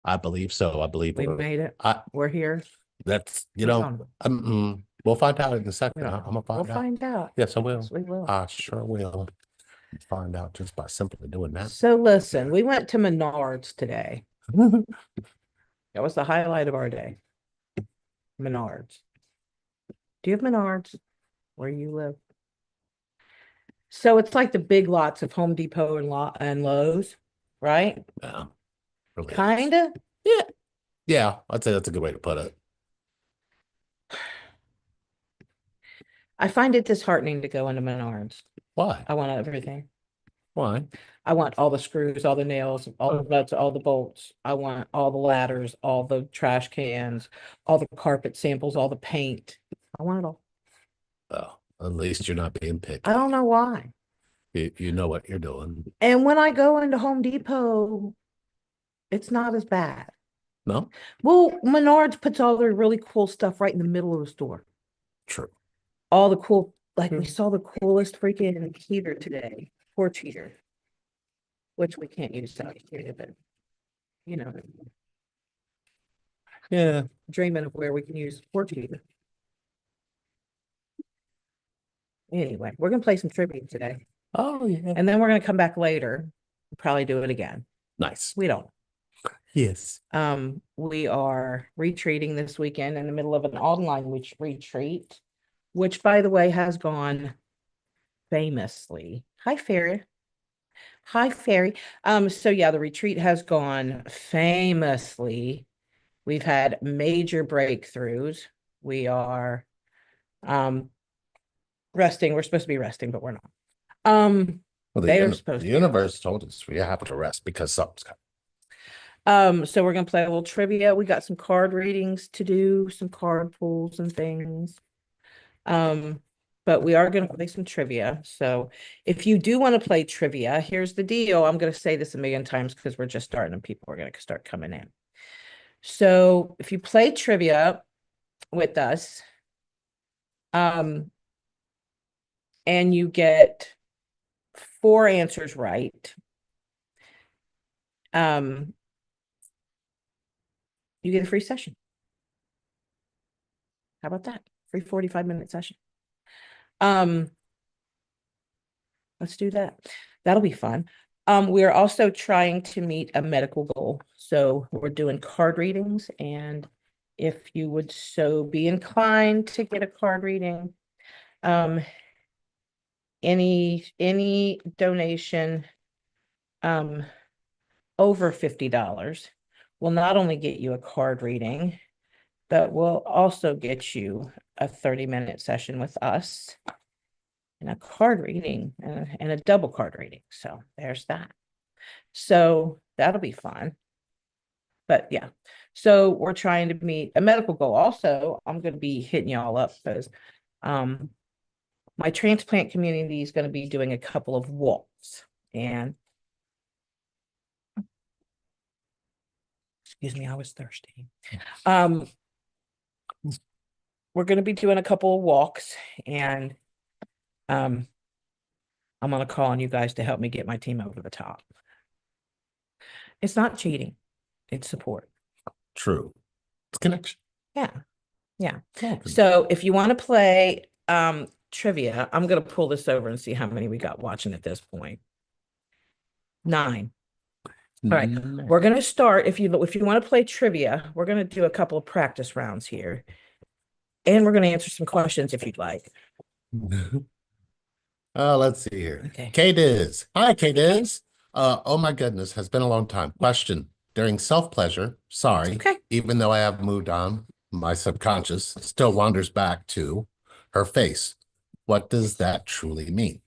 I believe so. I believe We made it. I We're here. that's We don't know. we'll find out in a We second. don't I'm know. gonna We'll find out. find out. Yes, I Yes, will. we will. I sure will find out just by simply doing that. So listen, we went to Menards today. That was the highlight of our day. Menards. Do you have Menards where you live? So it's like the big lots of Home Depot and Lowe's, right? Yeah, really is. Kinda. Yeah, yeah. I'd say that's a good way to put it. I find it disheartening to go into Menards. Why? I want everything. Why? I want all the screws, all the nails, all the nuts, all the bolts. I want all the ladders, all the trash cans, all the carpet samples, all the paint. I want it all. Oh, at least you're not being I picky. don't know why. You know what you're doing. And when I go into Home Depot, it's not as bad. No? Well, Menards puts all their really cool stuff right in the middle of the store. True. All the cool, like we Hmm. saw the coolest freaking heater today, porch heater, which we can't use out here, but you know, Yeah. dreaming of where we can use porch heater. Anyway, we're gonna play some trivia today, Oh, yeah. and then we're gonna come back later, and probably do it again. Nice. We don't. Yes. We are retreating this weekend in the middle of an online retreat, which by the way has gone famously. Hi, Fairy. Hi, Fairy. So yeah, the retreat has gone famously. We've had major breakthroughs. We are um resting. We're supposed to be resting, but we're not. Well, They are the supposed to be universe resting. told us we have to rest because something's coming. So we're gonna play a little trivia. We got some card readings to do, some card pulls and things. Um, but we are gonna play some trivia. So if you do want to play trivia, here's the deal. I'm gonna say this a million times because we're just starting and people are gonna start coming in. So if you play trivia with us, um, and you get 4 answers right, um, you get a free session. How about that? Free 45-minute session. Um, let's do that. That'll be fun. We're also trying to meet a medical goal. So we're doing card readings, and if you would so be inclined to get a card reading, um, any donation um over $50 will not only get you a card reading, but will also get you a 30-minute session with us and a card reading and a double card reading. So there's that. So that'll be fun. But yeah, so we're trying to meet a medical goal. Also, I'm going to be hitting y'all up because um, my transplant community is going to be doing a couple of walks. And excuse me, I was thirsty. Um, we're going to be doing a couple of walks, and um, I'm going to call on you guys to help me get my team over the top. It's not cheating, it's support. True. It's connection. Yeah. Yeah. Oh, So if you want to play trivia, I'm going to pull this over and see how many we got watching at this point. 9. All right. We're going to start. If you want to play trivia, we're going to do a couple of practice rounds here. And we're going to answer some questions if you'd like. Let's see here. Okay. Kate is. Hi, Kate is. Oh my goodness, has been a long time. Question. During self-pleasure, sorry, Okay. even though I have moved on, my subconscious still wanders back to her face. What does that truly mean?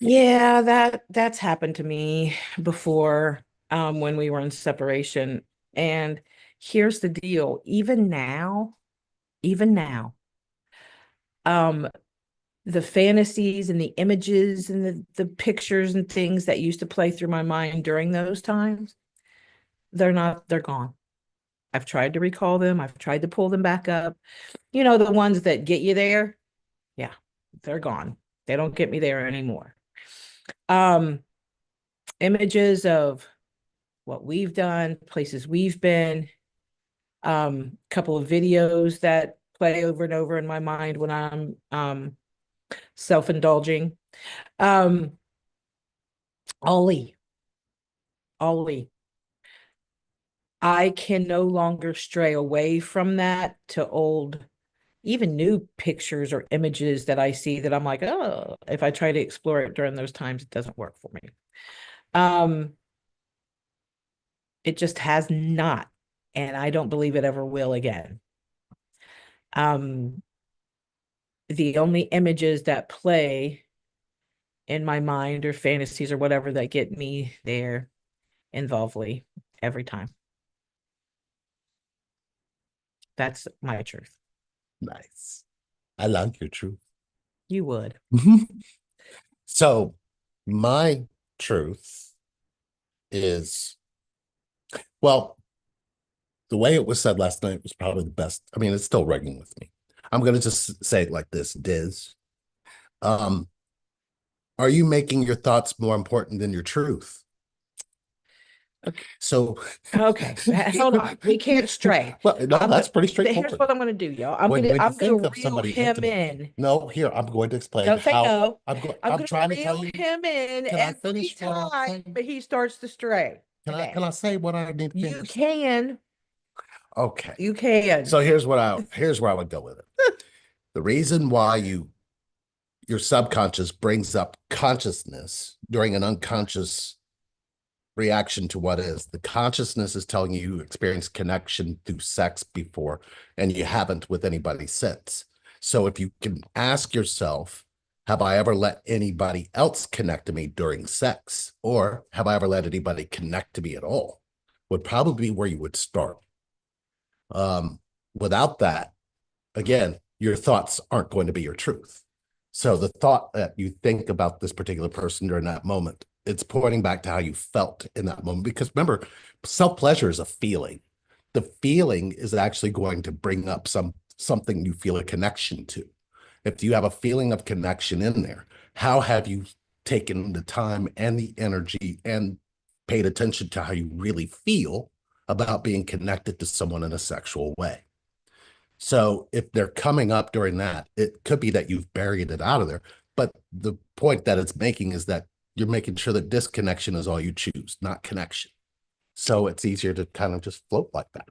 Yeah, that's happened to me before when we were in separation. And here's the deal, even now, um the fantasies and the images and the pictures and things that used to play through my mind during those times, they're gone. I've tried to recall them. I've tried to pull them back up. You know, the ones that get you there. Yeah, they're gone. They don't get me there anymore. Um, Images of what we've done, places we've been, couple of videos that play over and over in my mind when I'm self-indulging. Um, Ollie, Ollie, I can no longer stray away from that to old, even new pictures or images that I see that I'm like, oh, if I try to explore it during those times, it doesn't work for me. Um, it just has not, and I don't believe it ever will again. Um, the only images that play in my mind or fantasies or whatever that get me there involve Lee every time. That's my truth. Nice. I like your truth. You would. So my truth is, well, the way it was said last night was probably the best. I mean, it's still ringing with me. I'm going to just say it like this, Diz. Um, are you making your thoughts more important than your truth? Okay. So, Okay. Hold on. We can't stray. well, no, that's pretty Here's straightforward. what I'm gonna do, y'all. I'm When gonna you I'm gonna think of reel somebody him intimate, in. no, here, I'm going to explain Don't say how no. I'm I'm gonna trying to tell reel you. him in Can I every finish what I'm time saying? he starts to stray Can today. I say what I need to You finish? can. Okay. You can. So here's where I would go with it. The reason why your subconscious brings up consciousness during an unconscious reaction to what is. The consciousness is telling you experienced connection through sex before, and you haven't with anybody since. So if you can ask yourself, have I ever let anybody else connect to me during sex? Or have I ever let anybody connect to me at all? Would probably be where you would start. Without that, again, your thoughts aren't going to be your truth. So the thought that you think about this particular person during that moment, it's pointing back to how you felt in that moment. Because remember, self-pleasure is a feeling. The feeling is actually going to bring up something you feel a connection to. If you have a feeling of connection in there, how have you taken the time and the energy and paid attention to how you really feel about being connected to someone in a sexual way? So if they're coming up during that, it could be that you've buried it out of there. But the point that it's making is that you're making sure that disconnection is all you choose, not connection. So it's easier to kind of just float like that.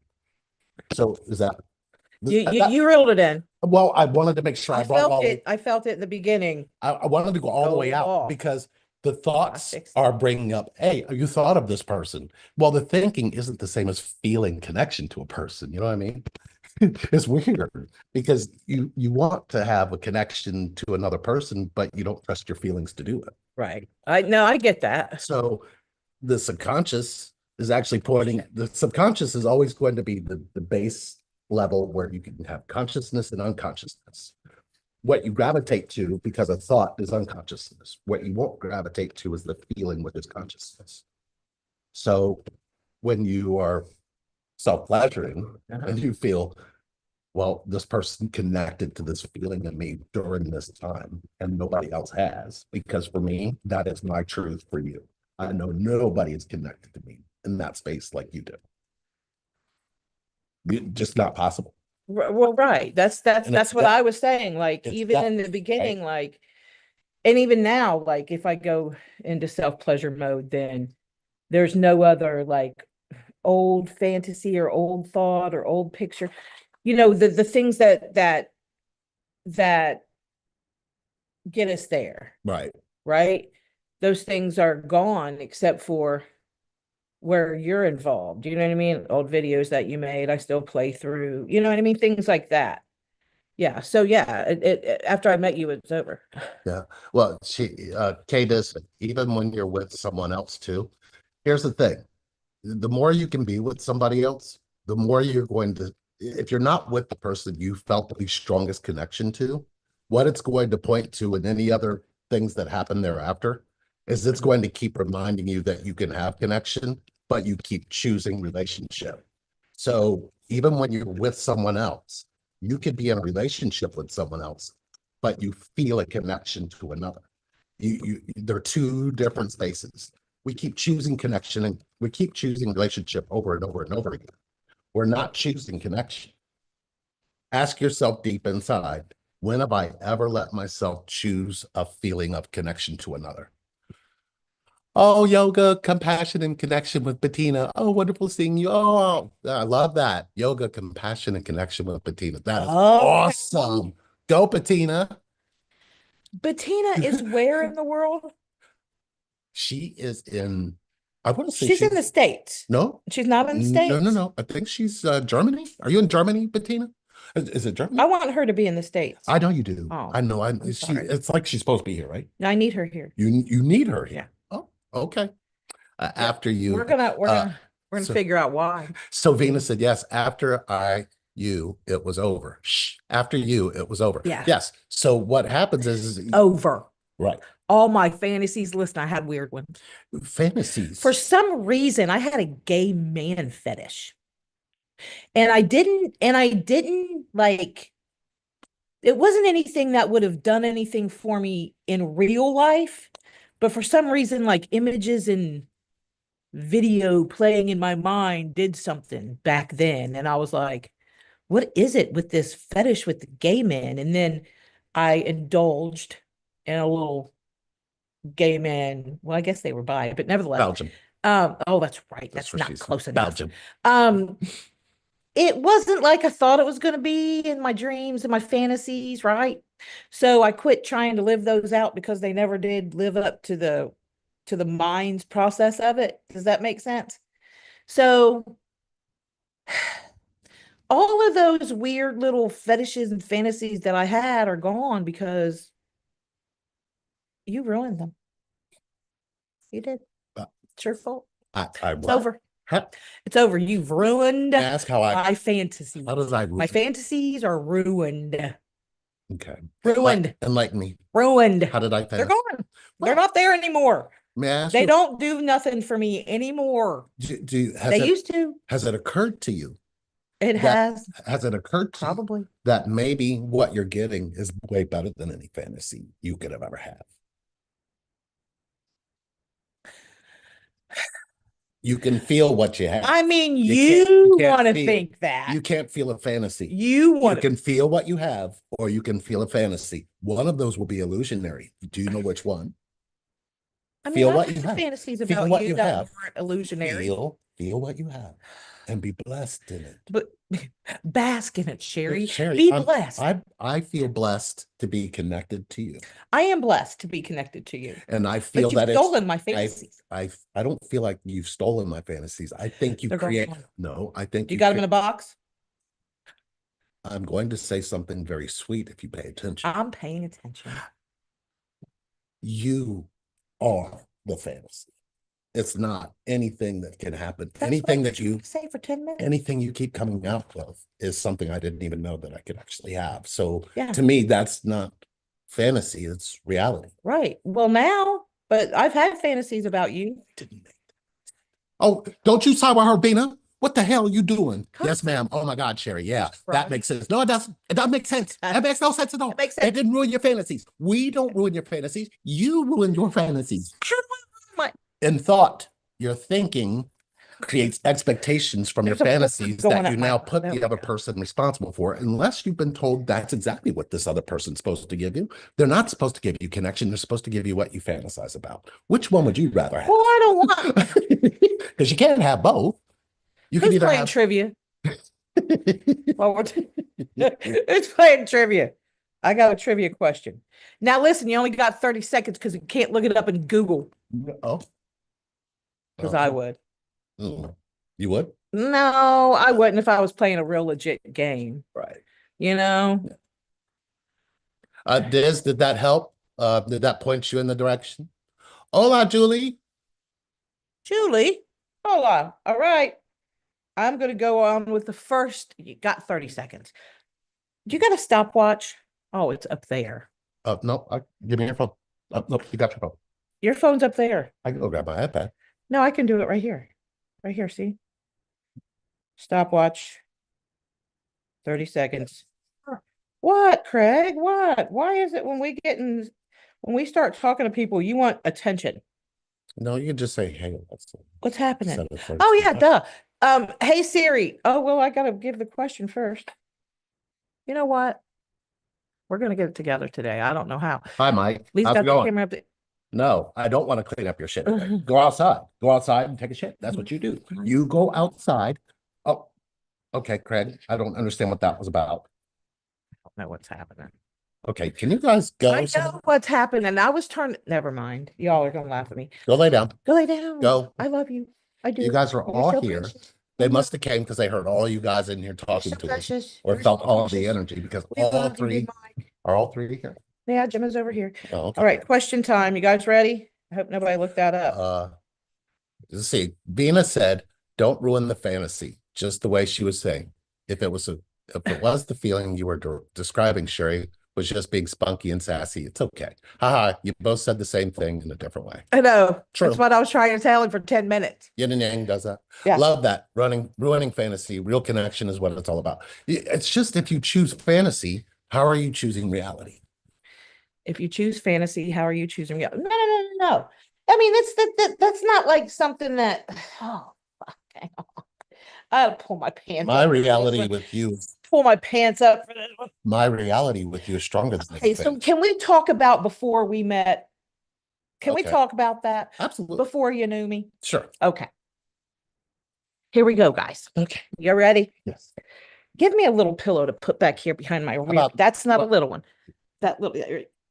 So is that, You reeled it in. well, I wanted to make sure I I brought it felt all. it. I felt it in the beginning. I wanted to go all the way Go out off. because the I thoughts fixed are bringing up, hey, you thought of this person. Well, the thinking isn't the same as feeling connection to a person. You know what I mean? It's weird because you want to have a connection to another person, but you don't trust your feelings to do it. right. I get that. So the subconscious is actually pointing, the subconscious is always going to be the base level where you can have consciousness and unconsciousness. What you gravitate to because of thought is unconsciousness. What you won't gravitate to is the feeling, which is consciousness. So when you are self-pleasuring and you feel, well, this person connected to this feeling in me during this time, and nobody else has. Because for me, that is my truth for you. I know nobody is connected to me in that space like you do. Just not possible. Well, right. And it's That's what that I was saying. Like it's even that in the right? beginning, like, and even now, like if I go into self-pleasure mode, then there's no other like old fantasy or old thought or old picture. The things that get us there, Right. right? Those things are gone except for where you're involved. You know what I mean? Old videos that you made, I still play through. You know what I mean? Things like that. Yeah. So yeah, after I met you, it's over. Yeah. Well, Kay does, even when you're with someone else too. Here's the thing. The more you can be with somebody else, the more you're going to, if you're not with the person you felt the strongest connection to, what it's going to point to in any other things that happen thereafter is it's going to keep reminding you that you can have connection, but you keep choosing relationship. So even when you're with someone else, you could be in a relationship with someone else, but you feel a connection to another. They're two different spaces. We keep choosing connection and We keep choosing relationship over and over and over again. We're not choosing connection. Ask yourself deep inside, when have I ever let myself choose a feeling of connection to another? Oh, yoga, compassion, and connection with Bettina. Oh, wonderful seeing you. Oh, I love that. Yoga, compassion, and connection with Bettina. That is Okay. awesome. Go, Bettina. Bettina is where in the world? She is in, I want to say She's in the States. no, She's not in the no, no, States. no. I think she's Germany. Are you in Germany, Bettina? Is it Germany? I want her to be in the States. I know you do. Oh, I know. I'm She. sorry. It's like she's supposed to be here, right? I need her here. You need her Yeah. here. Oh, okay. Yeah. After you, We're gonna so figure out why. so Venus said yes. After you, it was over. Shh. After you, it was over. Yeah. Yes. So what happens is Over. right. All my fantasies. Listen, I had weird ones. Fantasies. For some reason, I had a gay man fetish. And I didn't like, it wasn't anything that would have done anything for me in real life, but for some reason, like images and video playing in my mind did something back then. And I was like, what is it with this fetish with the gay men? And then I indulged in a little gay man. Well, I guess they were bi, but nevertheless. Belgium. Oh, that's right. That's That's what not she said. close enough. Belgium. It wasn't like I thought it was going to be in my dreams and my fantasies, right? So I quit trying to live those out because they never did live up to the mind's process of it. Does that make sense? So all of those weird little fetishes and fantasies that I had are gone because you ruined them. You did. Uh, It's your fault. It's over. It's over. You've ruined ask how my fantasies. How does I My fantasies are ruined. Okay. Ruined. Enlighten me. Ruined. How did I They're fantasize? gone. They're not there anymore. May I ask They you? don't do nothing for me anymore. They used to. Has it occurred to you? It has. Has it occurred to you Probably. that maybe what you're getting is way better than any fantasy you could have ever had? You can feel what you have. I mean, you want to think that. You can't feel a fantasy. You can feel what you have, or you can feel a fantasy. One of those will be illusionary. Do you know which one? I mean, Feel I've what had you have. fantasies Feel about what you you that have. weren't illusionary. Feel what you have and be blessed in it. But bask in it, Sherry. Sherry, Be blessed. I feel blessed to be connected to you. I am blessed to be connected to you. And I feel But that you've stolen my fantasies. I don't feel like you've stolen my fantasies. I think you They're create. gone. No, I think You got them in a box? I'm going to say something very sweet if you pay attention. I'm paying attention. You are the fantasy. It's not anything that can happen. That's anything what that you say for 10 minutes. Anything you keep coming out with is something I didn't even know that I could actually have. So Yeah. to me, that's not fantasy, it's reality. Right. Well, now, but I've had fantasies about you. Didn't make that. Oh, don't you side with her, Bina? What the hell are you doing? Come Yes, ma'am. Oh my God, Sherry. Yeah, right. That makes sense. No, it doesn't. It doesn't make sense. That makes no sense at all. It makes sense. It didn't ruin your fantasies. We don't ruin your fantasies. You ruin your fantasies. In thought, your thinking creates expectations from your fantasies that you now put the other person responsible for, unless you've been told that's exactly what this other person's supposed to give you. They're not supposed to give you connection. They're supposed to give you what you fantasize about. Which one would you rather have? Well, I don't want. Because you can't have both. You Who's can either playing have trivia? Well, who's playing trivia? I got a trivia question. Now, listen, you only got 30 seconds because you can't look it up in Google. Oh. Because I would. You would? No, I wouldn't if I was playing a real legit game. Right. You know? Diz, did that help? Did that point you in the direction? Hola, Julie. Julie? Hola. All right. I'm going to go on with the first. You got 30 seconds. You got a stopwatch? Oh, it's up there. No, give me your phone. No, you got your phone. Your phone's up there. I can go grab my iPad. No, I can do it right here. Right here, see? Stopwatch. 30 seconds. What, Craig? What? Why is it when we start talking to people, you want attention? No, you can just say, hey, What's happening? set it first. Oh yeah, duh. Hey Siri. Oh well, I gotta give the question first. You know what? We're gonna get it together today. I don't know how. Hi, Mike. Lee's How's it got the going? camera up there. No, I don't want to clean up your shit today. Go outside. Go outside and take a shit. That's what you do. You go outside. Oh, okay, Craig. I don't understand what that was about. I don't know what's happening. Okay, can you guys go? I know what's happening. I was turning. Never mind. Y'all are gonna laugh at me. Go lay down. Go lay down. Go. I love you. I do. You guys are You're all so here. precious. They I know. must have came because they heard all you guys in here You're talking so to us precious. or You're felt so all the precious. energy because We all love you, three Mike. are all three here. Yeah, Jim is over here. Oh, okay. All right, question time. You guys ready? I hope nobody looked that up. Let's see. Venus said, "Don't ruin the fantasy." Just the way she was saying. If it was the feeling you were describing, Sherry, was just being spunky and sassy, it's okay. Haha, you both said the same thing in a different way. I know. True. That's what I was trying to tell him for 10 minutes. Yin and Yang does that. Yeah. Love that. Ruining fantasy. Real connection is what it's all about. It's just if you choose fantasy, how are you choosing reality? If you choose fantasy, how are you choosing reality? No. I mean, that's not like something that. Oh, fuck. Hang on. I'll pull my pants. My reality with you. Pull my pants up for this one. My reality with you is stronger than Okay, so can we talk about before we met? Can we Okay. talk about that Absolutely. before you knew me? Sure. Okay. Here we go, guys. Okay. You ready? Yes. Give me a little pillow to put back here behind my ear. That's not a little one. That little,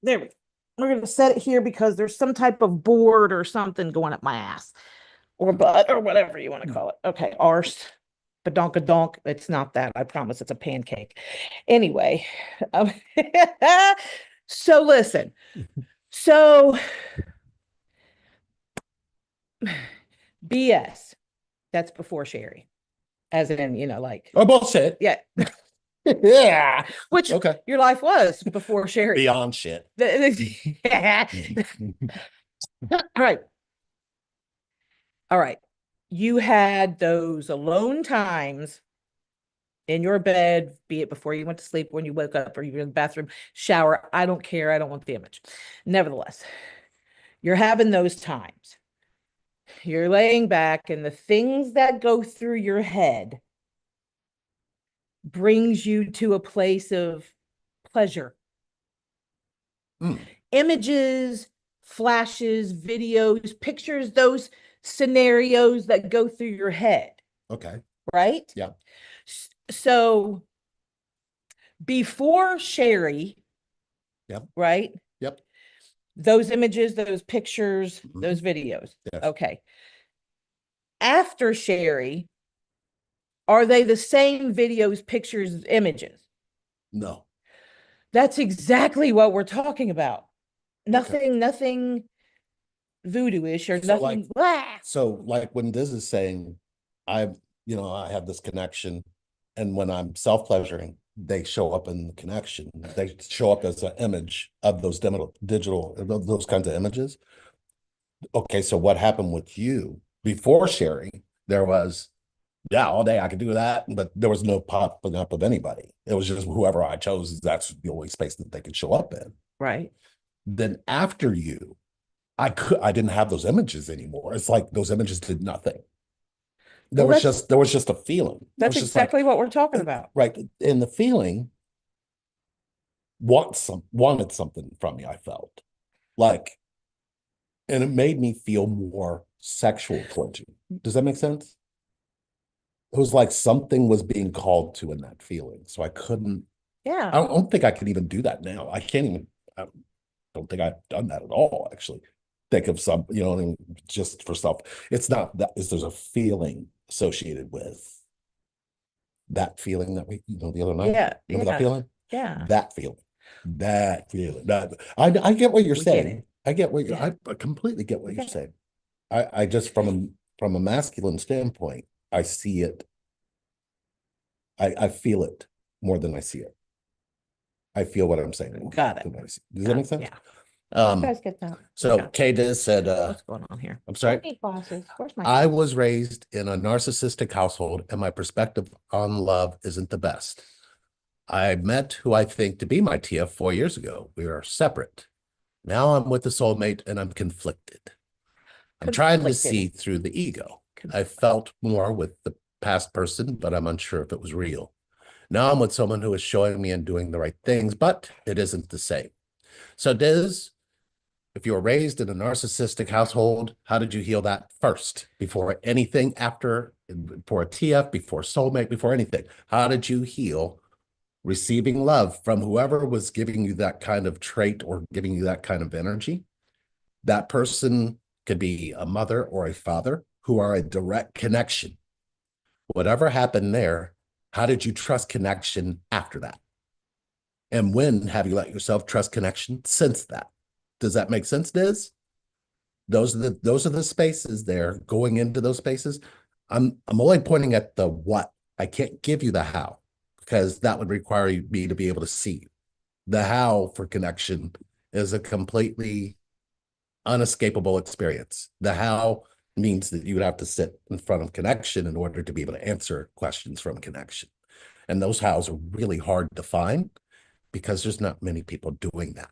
there we go. We're going to set it here because there's some type of board or something going up my ass or butt or whatever you want to call it. Okay, arse, badonkadonk. It's not that. I promise it's a pancake. Anyway, so listen. So BS, that's before Sherry, as in, like. Oh, bullshit. Yeah. Yeah. Which okay. Your life was before Sherry. Beyond shit. All right. You had those alone times in your bed, be it before you went to sleep, when you woke up, or you were in the bathroom, shower. I don't care. I don't want the image. Nevertheless, you're having those times. You're laying back, and the things that go through your head brings you to a place of pleasure. Images, flashes, videos, pictures, those scenarios that go through your head. Okay. Right? Yeah. So before Sherry, yep. Right? Yep. Those images, those pictures, those videos. Yes. Okay. After Sherry, are they the same videos, pictures, images? No. That's exactly what we're talking about. Nothing voodoo-ish or So nothing. So like when this is saying, I have this connection, and when I'm self-pleasuring, they show up in the connection. They show up as an image of those digital, those kinds of images. Okay, so what happened with you before sharing? There was, yeah, all day I could do that, but there was no popping up of anybody. It was just whoever I chose. That's the only space that they could show up in. Right. Then after you, I didn't have those images anymore. It's like those images did nothing. There was just a feeling. That's exactly what we're talking about. Right. And the feeling wanted something from me, I felt. Like, and it made me feel more sexual towards you. Does that make sense? It was like something was being called to in that feeling. So I couldn't. Yeah. I don't think I could even do that now. I can't even. I don't think I've done that at all, actually. Think of some, just for stuff. It's not that, there's a feeling associated with that feeling that we, the other night. Yeah. Remember that feeling? Yeah. That feeling. I get what you're saying. I get what I completely get what you're saying. I just from a masculine standpoint, I see it. I feel it more than I see it. I feel what I'm saying. Got it. Does that make sense? Yeah. You guys get that. So Kay Diz said, what's going on here? I'm sorry. I was raised in a narcissistic household, and my perspective on love isn't the best. I met who I think to be my Tia 4 years ago. We are separate. Now I'm with a soulmate, and I'm conflicted. I'm trying to see Conflicted. through the ego. I Conflict. felt more with the past person, but I'm unsure if it was real. Now I'm with someone who is showing me and doing the right things, but it isn't the same. So, Diz, if you were raised in a narcissistic household, how did you heal that first? Before anything, after, before a TF, before soulmate, before anything? How did you heal receiving love from whoever was giving you that kind of trait or giving you that kind of energy? That person could be a mother or a father who are a direct connection. Whatever happened there, how did you trust connection after that? And when have you let yourself trust connection since that? Does that make sense, Diz? Those are the spaces there. Going into those spaces, I'm only pointing at the what. I can't give you the how because that would require me to be able to see. The how for connection is a completely unescapable experience. The how means that you would have to sit in front of connection in order to be able to answer questions from connection. And those hows are really hard to find because there's not many people doing that.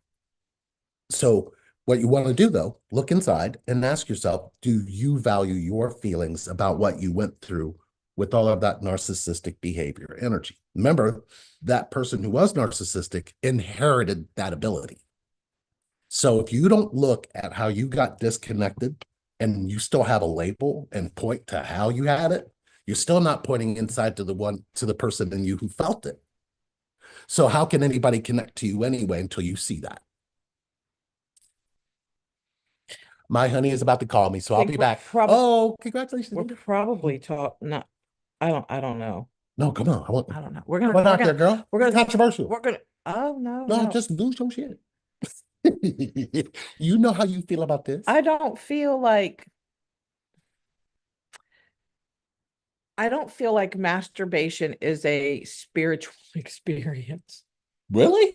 So what you want to do though, look inside and ask yourself, do you value your feelings about what you went through with all of that narcissistic behavior energy? Remember, that person who was narcissistic inherited that ability. So if you don't look at how you got disconnected and you still have a label and point to how you had it, you're still not pointing inside to the person in you who felt it. So how can anybody connect to you anyway until you see that? My honey is about to call me, so I'll Think be back. Oh, we're congratulations. probably talk not I don't know. No, come on. I don't know. What out there, girl? We're It's gonna controversial. we're gonna oh no, No, no. just lose your shit. You know how you feel about this. I don't feel like I don't feel like masturbation is a spiritual experience. Really?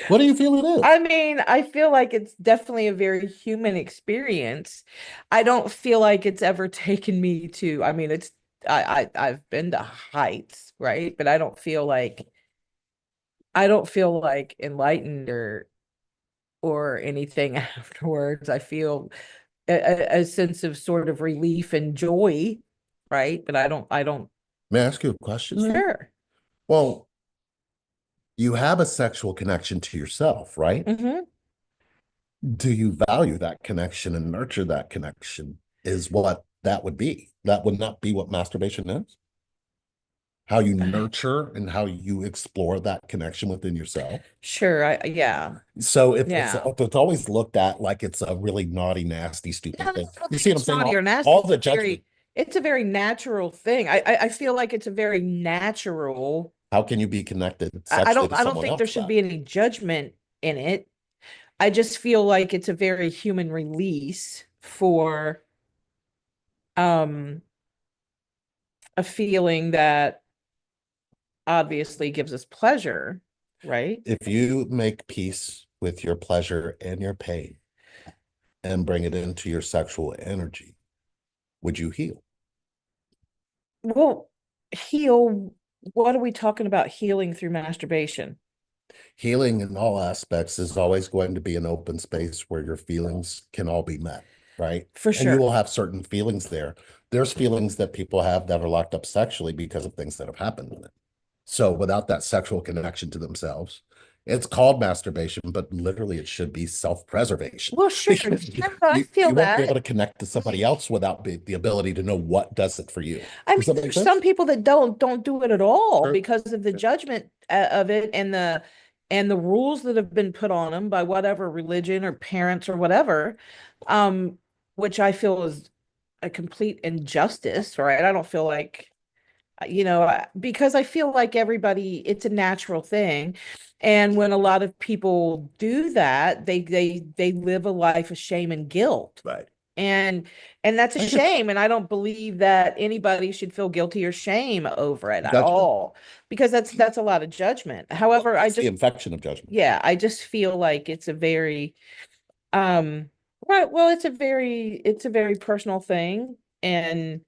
What do you feel it is? I mean, I feel like it's definitely a very human experience. I don't feel like it's ever taken me to, I mean, I've been to heights, right? But I don't feel like enlightened or anything afterwards. I feel a sense of sort of relief and joy, right? But I don't May I ask you a question then? sure. Well, you have a sexual connection to yourself, right? Hmm. Do you value that connection and nurture that connection? Is what that would be. That would not be what masturbation is. How you nurture and how you explore that connection within yourself. Sure, yeah. So Yeah. it's always looked at like it's a really naughty, nasty, No, stupid no, thing. I don't You think see what I'm it's saying? naughty or nasty. All the judgment. It's a very natural thing. I feel like it's a very natural. How can you be connected sexually to I don't someone think there else should that? be any judgment in it. I just feel like it's a very human release for um a feeling that obviously gives us pleasure, right? If you make peace with your pleasure and your pain and bring it into your sexual energy, would you heal? Well, heal, what are we talking about healing through masturbation? Healing in all aspects is always going to be an open space where your feelings can all be met, right? For And you sure. will have certain feelings there. There's feelings that people have that are locked up sexually because of things that have happened in it. So without that sexual connection to themselves, it's called masturbation, but literally it should be self-preservation Well, sure. because No, I feel you won't be able that. to connect to somebody else without the ability to know what does it for you. I Does mean, that make there's some sense? people that don't do it at all Sure. because of the judgment of it and the rules that have been put on them by whatever religion or parents or whatever, um, which I feel is a complete injustice, right? I don't feel like, because I feel like everybody, it's a natural thing. And when a lot of people do that, they live a life of shame and guilt. Right. And and that's a I get shame. And I don't believe that anybody should feel guilty or shame over it at judgment. all, because that's a lot of judgment. However, It's the infection of judgment. yeah, I just feel like it's a very right, well, it's a very personal thing. And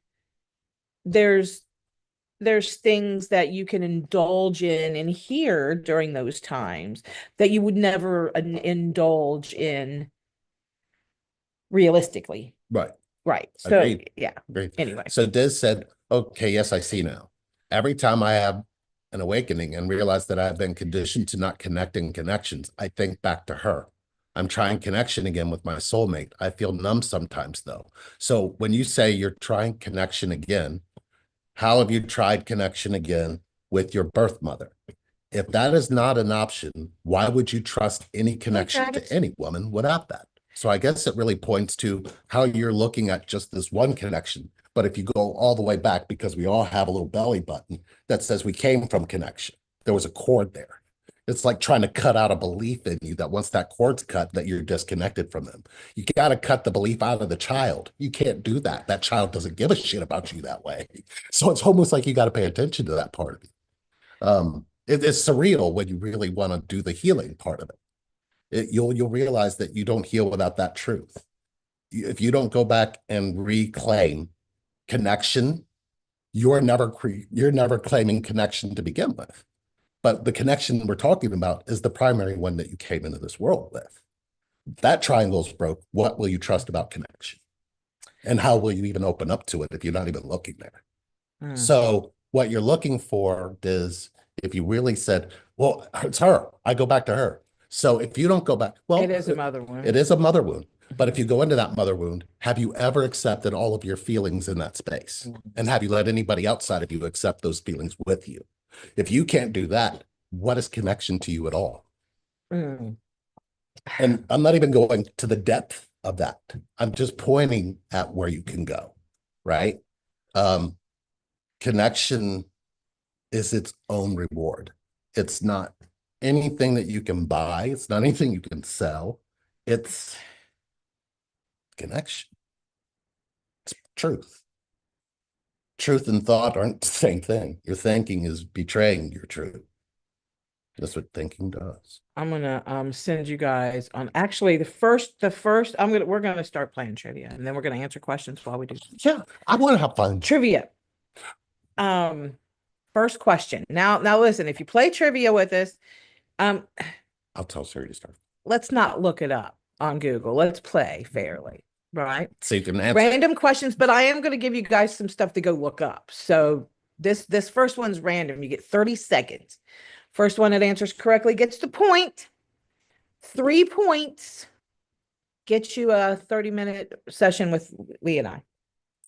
there's there's things that you can indulge in and hear during those times that you would never indulge in realistically. Right. Right. So Agreed. yeah. Agreed. Anyway. So Diz said, okay, yes, I see now. Every time I have an awakening and realize that I've been conditioned to not connecting connections, I think back to her. I'm trying connection again with my soulmate. I feel numb sometimes though. So when you say you're trying connection again, how have you tried connection again with your birth mother? If that is not an option, why would you trust any connection to any woman without that? So I guess it really points to how you're looking at just this one connection. But if you go all the way back, because we all have a little belly button that says we came from connection, there was a cord there. It's like trying to cut out a belief in you that once that cord's cut, that you're disconnected from them. You got to cut the belief out of the child. You can't do that. That child doesn't give a shit about you that way. So it's almost like you got to pay attention to that part of you. It's surreal when you really want to do the healing part of it. You'll realize that you don't heal without that truth. If you don't go back and reclaim connection, you're never claiming connection to begin with. But the connection we're talking about is the primary one that you came into this world with. That triangle's broke. What will you trust about connection? And how will you even open up to it if you're not even looking there? So what you're looking for is, if you really said, well, it's her, I go back to her. So if you don't go back, well, it is a mother wound. It is a mother wound. But if you go into that mother wound, have you ever accepted all of your feelings in that space? And have you let anybody outside of you accept those feelings with you? If you can't do that, what is connection to you at all? And I'm not even going to the depth of that. I'm just pointing at where you can go, right? Connection is its own reward. It's not anything that you can buy. It's not anything you can sell. It's connection. It's truth. Truth and thought aren't the same thing. Your thinking is betraying your truth. That's what thinking does. I'm gonna send you guys on actually we're gonna start playing trivia and then we're gonna answer questions while we do. Yeah, I want to have fun. Trivia. First question. Now listen, if you play trivia with us, I'll tell Siri to start. Let's not look it up on Google. Let's play fairly, right? So you can answer random questions, but I am going to give you guys some stuff to go look up. So this first one's random. You get 30 seconds. First one that answers correctly gets the point. 3 points gets you a 30-minute session with Lee and I.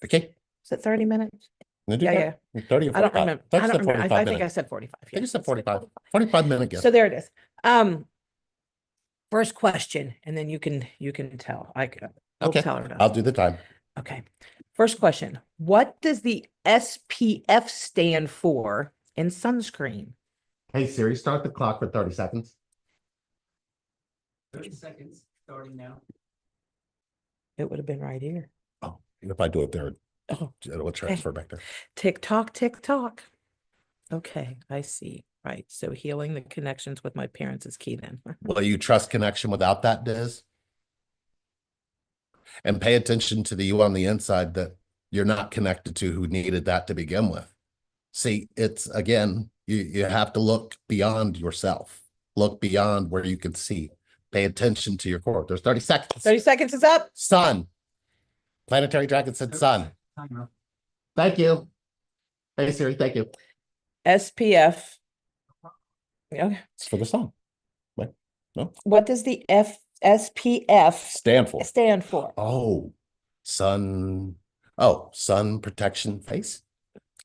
Okay. Is it 30 minutes? Yeah. 30 or 45. I don't remember. I don't remember. I think I minutes. said 45. I think you said 45. 45-minute guess. So there it is. First question, and then you can tell. I'll Okay. tell her. I'll do the time. Okay. First question. What does the SPF stand for in sunscreen? Hey, Siri, start the clock for 30 seconds. 30 seconds starting now. It would have been right here. Oh, if I do it there, Oh, it'll transfer back there. tick tock, tick tock. Okay, I see. Right. So healing the connections with my parents is key then. Will you trust connection without that, Diz? And pay attention to the you on the inside that you're not connected to, who needed that to begin with. See, it's again, you have to look beyond yourself. Look beyond where you can see. Pay attention to your core. There's 30 seconds. 30 seconds is up. Sun. Planetary Dragon said sun. Thank you. Hey, Siri, thank you. SPF. Okay. It's for the sun. Wait, no. What does the SPF stand for? for? Oh, sun. Oh, sun protection face.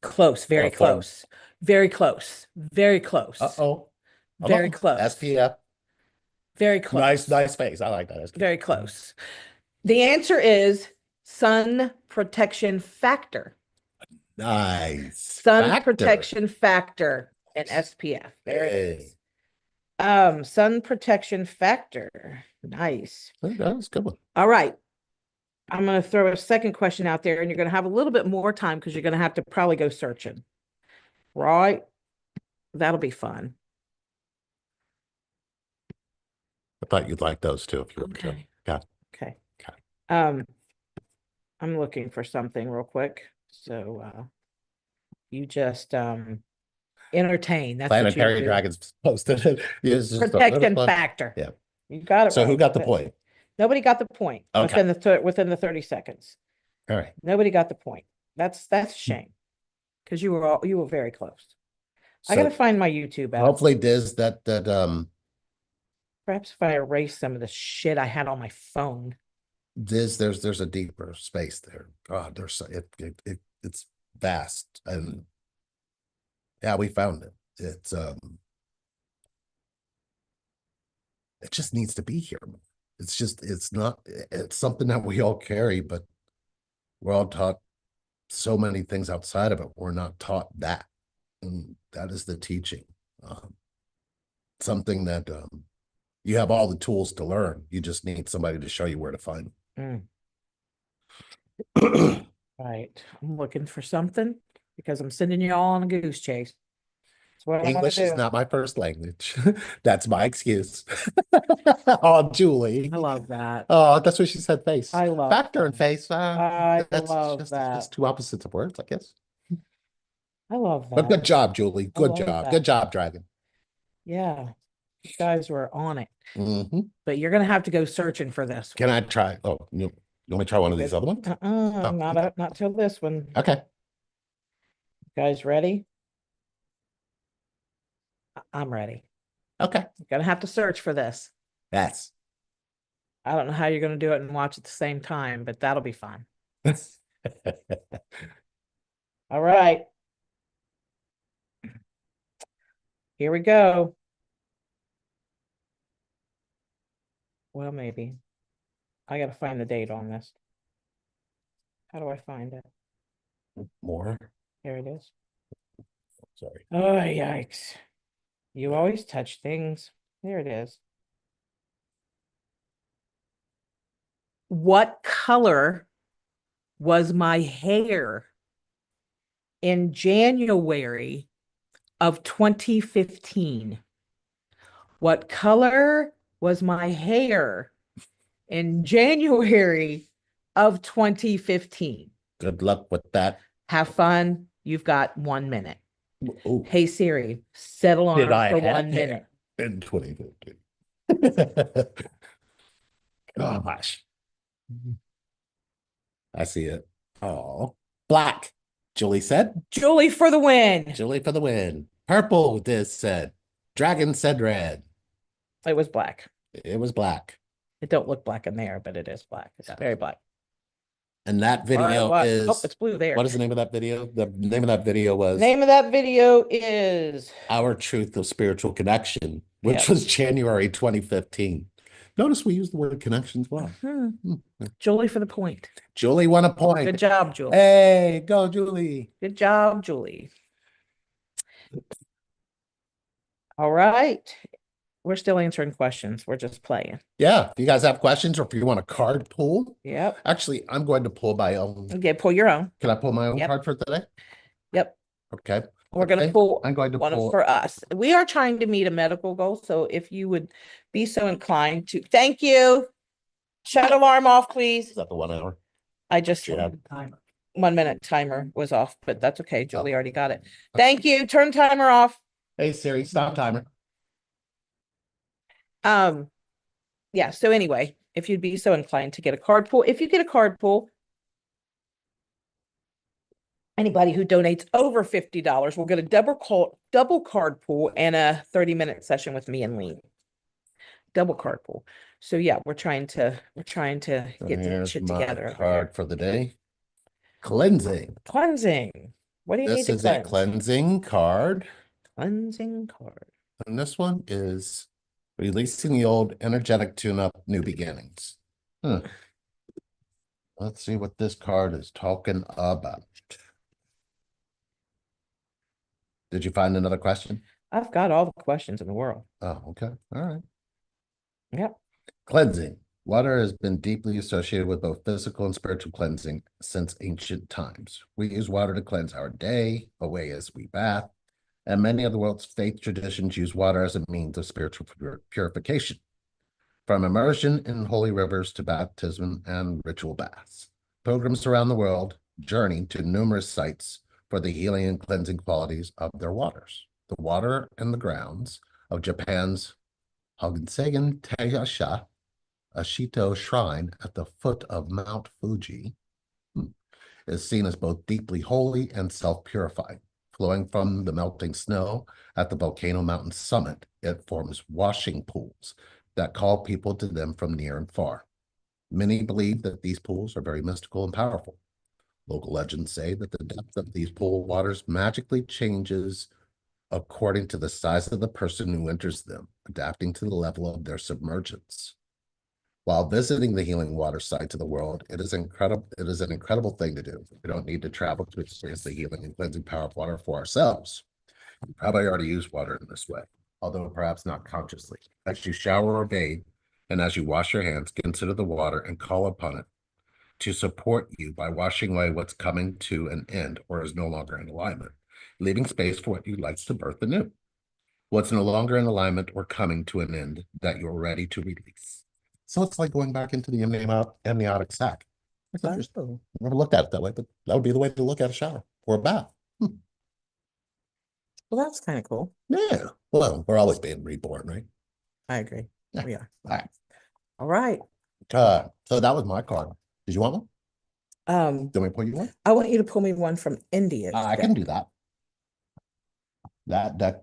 Close, very close. Very close. Very close. Uh-oh. Very close. SPF. Very close. Nice face. I like that. That's good. Very close. The answer is sun protection factor. Nice. Sun protection factor and SPF. There it is. Sun protection factor. Nice. That's a good one. All right. I'm going to throw a second question out there and you're going to have a little bit more time because you're going to have to probably go searching. Right? That'll be fun. I thought you'd like those too if you were Okay. Yeah. Okay. Okay. I'm looking for something real quick. So you just entertain. That's Planetary what you do. Dragons posted it. Protection factor. Yeah. You got it. So right. who got the Good. point? Nobody got the point Okay. within the 30 seconds. All right. Nobody got the point. That's a shame. Because you were very close. I gotta So find my YouTube app. hopefully Diz that Perhaps if I erase some of the shit I had on my phone. Diz, there's a deeper space there. God, it's vast. And yeah, we found it. It just needs to be here. It's something that we all carry, but we're all taught so many things outside of it. We're not taught that. And that is the teaching. Something that you have all the tools to learn. You just need somebody to show you where to find them. Right. I'm looking for something because I'm sending you all on a goose chase. That's what English I'm is not my first language. That's my excuse. Oh, Julie. I love that. Oh, that's what she said, face. I love Factor and that. face. I That's love just, that. just two opposites of words, I guess. I love But that. good job, Julie. I Good love job. that. Good job, Dragon. Yeah. You guys were on it. Mm-hmm. But you're gonna have to go searching for this Can I try? Oh, you want me to try one of these other ones? one. Not till this one. Okay. Guys ready? I'm ready. Okay. You're gonna have to search for this. Yes. I don't know how you're gonna do it and watch at the same time, but that'll be fun. All right. Here we go. Well, maybe. I gotta find the date on this. How do I find it? More. Here it is. Sorry. Oh, yikes. You always touch things. There it is. What color was my hair in January of 2015? What color was my hair in January of 2015? Good luck with that. Have fun. You've got 1 minute. Ooh. Hey Siri, set alarm Did I for have 1 minute. in 2015? Gosh. I see it. Oh, black. Julie said. Julie for the win. Julie for the win. Purple, Diz said. Dragon said red. It was black. It was black. It don't look black in there, but it is black. It's very black. And that video Oh, is, it's blue there. what is the name of that video? The name of that video was Name of that video is Our Truth of Spiritual Connection, which Yep. was January 2015. Notice we used the word connections well. Julie for the point. Julie won a point. Good job, Julie. Hey, go, Julie. Good job, Julie. All right. We're still answering questions. We're just playing. Yeah, if you guys have questions or if you want a card pull. Yep. Actually, I'm going to pull my own. Okay, pull your own. Can I pull my own Yep. card for today? Yep. Okay. We're going to Okay. pull I'm going to one pull for us. We are trying to meet a medical goal. So if you would be so inclined to, thank you. Shut alarm off, please. Is that the 1 hour? I just, Yeah. 1 minute timer was off, but that's okay. Julie already got it. Thank you. Turn timer off. Hey, Siri, stop timer. Yeah. So anyway, if you'd be so inclined to get a card pull, if you get a card pull, anybody who donates over $50 will get a double card pull and a 30-minute session with me and Lee. Double card pull. So yeah, we're trying to get the shit together. over Card here. for the day. Cleansing. Cleansing. What do you need This to is a cleanse? cleansing card. Cleansing card. And this one is releasing the old, energetic tune-up, new beginnings. Let's see what this card is talking about. Did you find another question? I've got all the questions in the world. Oh, okay. All right. Yep. Cleansing. Water has been deeply associated with both physical and spiritual cleansing since ancient times. We use water to cleanse our day, away as we bath, and many of the world's faith traditions use water as a means of spiritual purification, from immersion in holy rivers to baptism and ritual baths. Pilgrims around the world journey to numerous sites for the healing and cleansing qualities of their waters. The water and the grounds of Japan's Hagensagen Taisha a Shito shrine at the foot of Mount Fuji, is seen as both deeply holy and self-purifying. Flowing from the melting snow at the volcano mountain summit, it forms washing pools that call people to them from near and far. Many believe that these pools are very mystical and powerful. Local legends say that the depth of these pool waters magically changes according to the size of the person who enters them, adapting to the level of their submergence. While visiting the healing water sites of the world, it is incredible. It is an incredible thing to do. We don't need to travel to experience the healing and cleansing power of water for ourselves. You probably already use water in this way, although perhaps not consciously. As you shower or bathe, and as you wash your hands, consider the water and call upon it to support you by washing away what's coming to an end or is no longer in alignment, leaving space for what you'd like to birth anew. What's no longer in alignment or coming to an end that you're ready to release. So it's like going back into the amniotic sac. Oh, Never looked at it that way, but that would be the way to look at a shower or a bath. well, that's kind of cool. Yeah. Well, we're always being reborn, right? I agree. Yeah. We are. All right. All right. So that was my card. Did you want one? Do you want me to pull you one? I want you to pull me one from India. I can do that. That deck.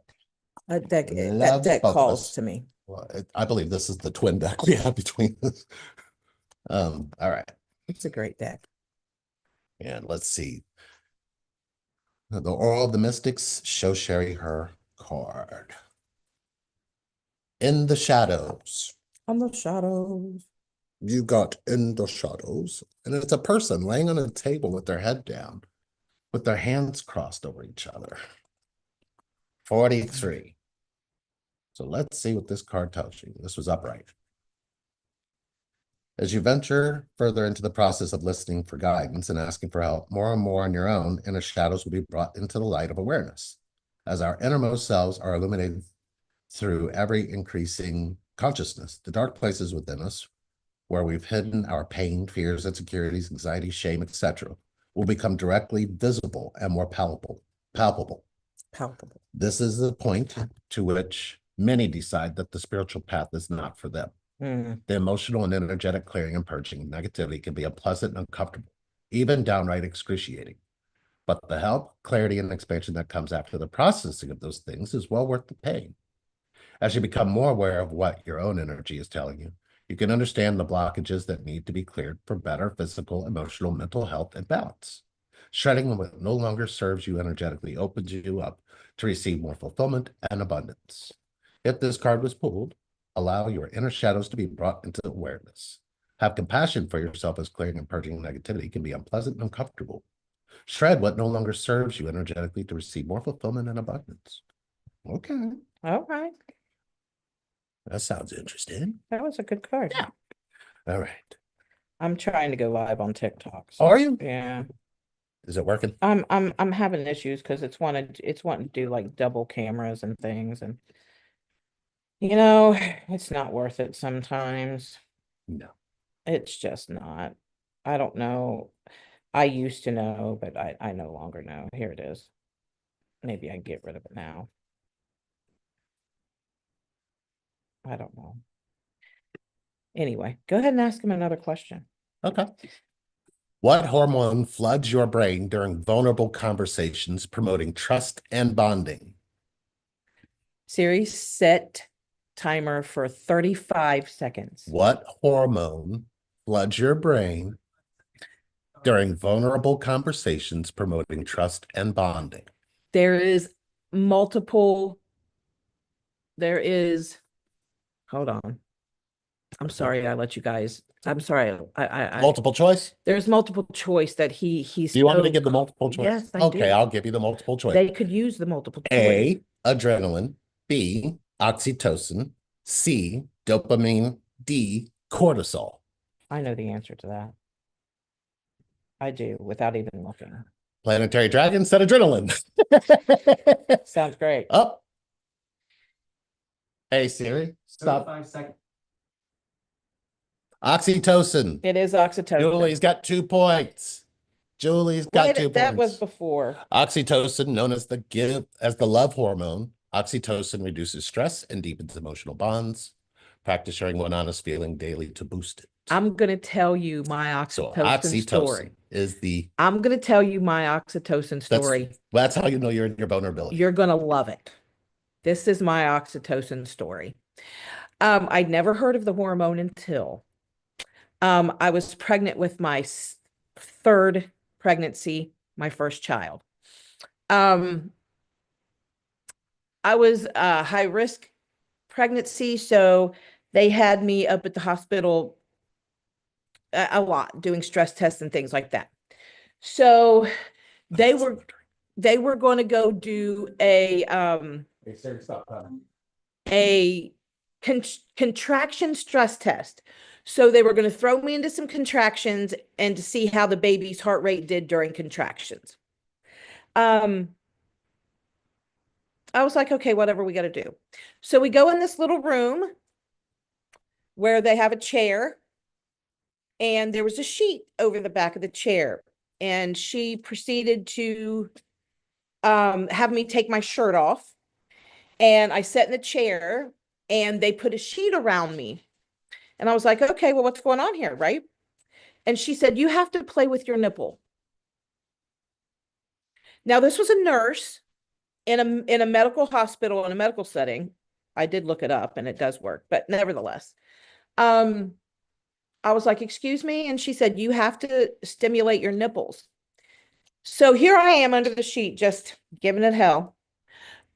That deck loves both of calls us. to me. Well, I believe this is the twin deck we have between us. All right. It's a great deck. And let's see. The Oral of the Mystics, show Sherry her card. In the shadows. On the shadows. You got in the shadows. And it's a person laying on a table with their head down, with their hands crossed over each other. 43. So let's see what this card tells you. This was upright. As you venture further into the process of listening for guidance and asking for help more and more on your own, inner shadows will be brought into the light of awareness. As our innermost selves are illuminated through every increasing consciousness, the dark places within us, where we've hidden our pain, fears, insecurities, anxiety, shame, etc., will become directly visible and more palpable. This is the point to which many decide that the spiritual path is not for them. The emotional and energetic clearing and purging of negativity can be unpleasant and uncomfortable, even downright excruciating. But the help, clarity, and expansion that comes after the processing of those things is well worth the pain. As you become more aware of what your own energy is telling you, you can understand the blockages that need to be cleared for better physical, emotional, mental health, and balance. Shredding what no longer serves you energetically opens you up to receive more fulfillment and abundance. If this card was pulled, allow your inner shadows to be brought into awareness. Have compassion for yourself, as clearing and purging negativity can be unpleasant and uncomfortable. Shred what no longer serves you energetically to receive more fulfillment and abundance. Okay. All right. That sounds interesting. That was a good card. Yeah. All right. I'm trying to go live on TikTok. So, are you? Yeah. Is it working? I'm having issues because it's wanting to do like double cameras and things, and it's not worth it sometimes. No. It's just not. I don't know. I used to know, but I no longer know. Here it is. Maybe I can get rid of it now. I don't know. Anyway, go ahead and ask him another question. Okay. What hormone floods your brain during vulnerable conversations promoting trust and bonding? Siri, set timer for 35 seconds. What hormone floods your brain during vulnerable conversations promoting trust and bonding? There is hold on. I'm sorry I let you guys. I'm sorry. Multiple choice? There's multiple choice that he's. Do you want me to give the multiple choice? Yes, I Okay, do. I'll give you the multiple choice. They could use the multiple choice. A, adrenaline. B, oxytocin. C, dopamine. D, cortisol. I know the answer to that. I do, without even looking. Planetary dragon said adrenaline. Sounds great. Up. Hey, Siri, stop. 35 seconds. Oxytocin. It is oxytocin. Julie's got 2 points. Julie's got 2 points. That was before. Oxytocin, known as the love hormone. Oxytocin reduces stress and deepens emotional bonds. Practice sharing one honest feeling daily to boost it. I'm going to tell you my So oxytocin story. oxytocin is the I'm going to tell you my oxytocin story. That's how you know you're in your vulnerability. You're going to love it. This is my oxytocin story. I'd never heard of the hormone until I was pregnant with my third pregnancy, my first child. I was a high risk pregnancy, so they had me up at the hospital a lot doing stress tests and things like that. So they were going to go do a contraction stress test. So they were going to throw me into some contractions and to see how the baby's heart rate did during contractions. I was like, okay, whatever we got to do. So we go in this little room where they have a chair and there was a sheet over the back of the chair. And she proceeded to have me take my shirt off. And I sat in the chair and they put a sheet around me. And I was like, okay, well, what's going on here, right? And she said, you have to play with your nipple. Now, this was a nurse in a medical hospital, in a medical setting. I did look it up and it does work, but nevertheless, I was like, excuse me. And she said, you have to stimulate your nipples. So here I am under the sheet, just giving it hell.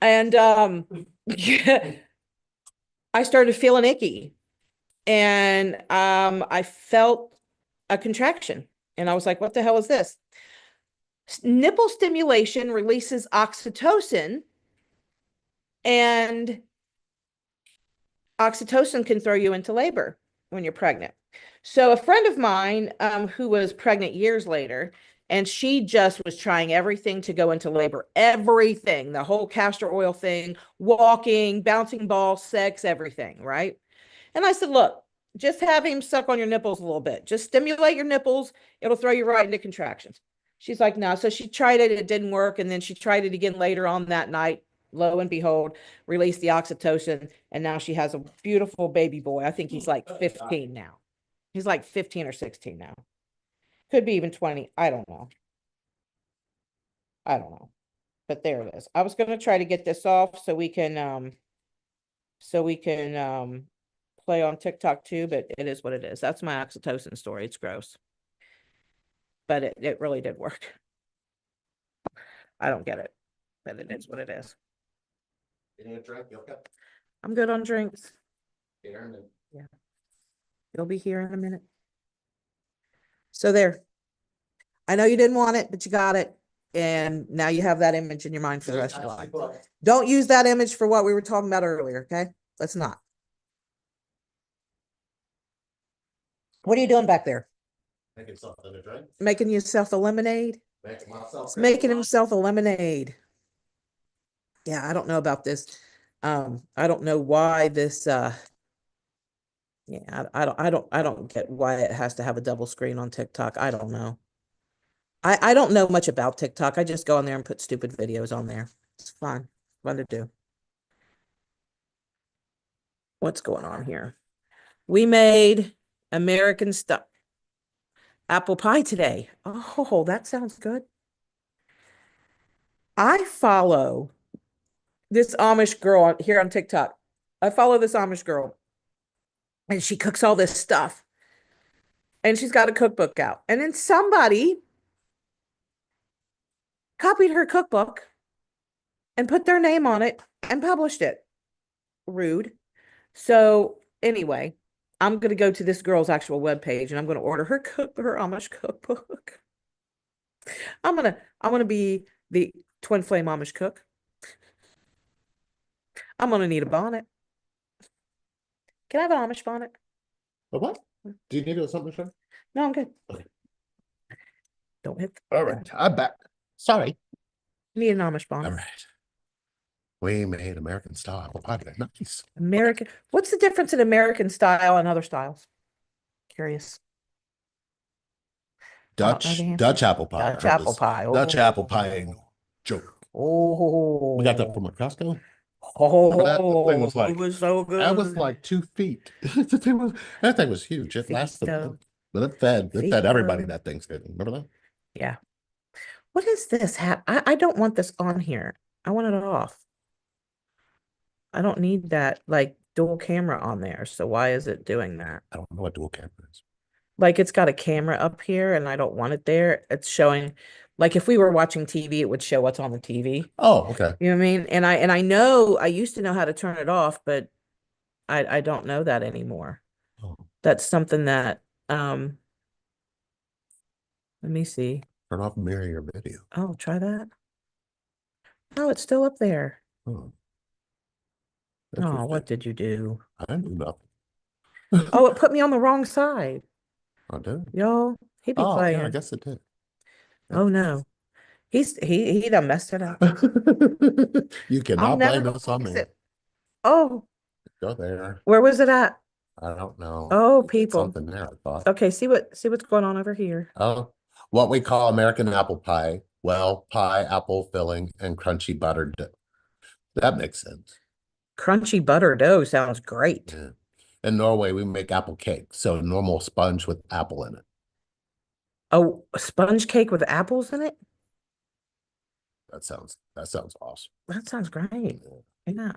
And I started feeling icky. And I felt a contraction. And I was like, what the hell is this? Nipple stimulation releases oxytocin, and oxytocin can throw you into labor when you're pregnant. So a friend of mine who was pregnant years later, and she just was trying everything to go into labor, everything, the whole castor oil thing, walking, bouncing ball, sex, everything, right? And I said, look, just have him suck on your nipples a little bit. Just stimulate your nipples. It'll throw you right into contractions. She's like, no. So she tried it. It didn't work. And then she tried it again later on that night. Lo and behold, released the oxytocin. And now she has a beautiful baby boy. I think he's like 15 now. He's like 15 or 16 now. Could be even 20. I don't know. But there it is. I was going to try to get this off so we can play on TikTok too, but it is what it is. That's my oxytocin story. It's gross, but it really did work. I don't get it, but it is what it is. You need a drink? Okay. I'm good on drinks. Yeah. It'll be here in a minute. So there. I know you didn't want it, but you got it. And now you have that image in your mind for the rest of your life. Don't use that image for what we were talking about earlier, okay? Let's not. What are you doing back there? Making something to drink. Making yourself a lemonade? Making himself a lemonade. Yeah, I don't know about this. I don't know why this yeah, I don't get why it has to have a double screen on TikTok. I don't know. I don't know much about TikTok. I just go on there and put stupid videos on there. It's fun. Fun to do. What's going on here? We made American stuff. Apple pie today. Oh, that sounds good. I follow this Amish girl here on TikTok. I follow this Amish girl and she cooks all this stuff. And she's got a cookbook out. And then somebody copied her cookbook and put their name on it and published it. Rude. So anyway, I'm going to go to this girl's actual webpage and I'm going to order her Amish cookbook. I'm going to be the twin flame Amish cook. I'm going to need a bonnet. Can I have an Amish bonnet? A what? Do you need something, sir? No, I'm good. Okay. Don't hit. All right. I'm back. Sorry. Need an Amish bonnet. All right. We made American style apple pie today. Nice. American. What's the difference in American style and other styles? Curious. Dutch apple pie. Dutch apple pie. Dutch apple pie. Joke. Oh. We got that from Costco. Oh, thing was like, it was so good. that was like 2 feet. That thing was huge. It lasted, Fito. but it fed everybody Fito. that Thanksgiving. Remember that? Yeah. What is this hat? I don't want this on here. I want it off. I don't need that like dual camera on there. So why is it doing that? I don't know what dual camera is. Like it's got a camera up here and I don't want it there. It's showing like if we were watching TV, it would show what's on the TV. Oh, okay. You know what I mean? And I know I used to know how to turn it off, but I don't know that anymore. Oh, That's something that let me see. turn off mirror your video. Oh, try that. Oh, it's still up there. Oh, Oh, what did you do? I knew nothing. Oh, it put me on the wrong side. I did. Yo, he be Oh, yeah, I playing. guess it did. Oh no. He done messed it up. You I'll cannot never blame this on fix me. it. Oh, Go there. where was it at? I don't know. Oh, people. Something there, I thought. Okay, see what's going on over here. Oh, what we call American apple pie. Well, pie, apple filling, and crunchy buttered dip. That makes sense. Crunchy butter dough sounds great. Yeah. In Norway, we make apple cake, so normal sponge with apple in it. Oh, a sponge cake with apples in it? That sounds awesome. That sounds great. Yeah.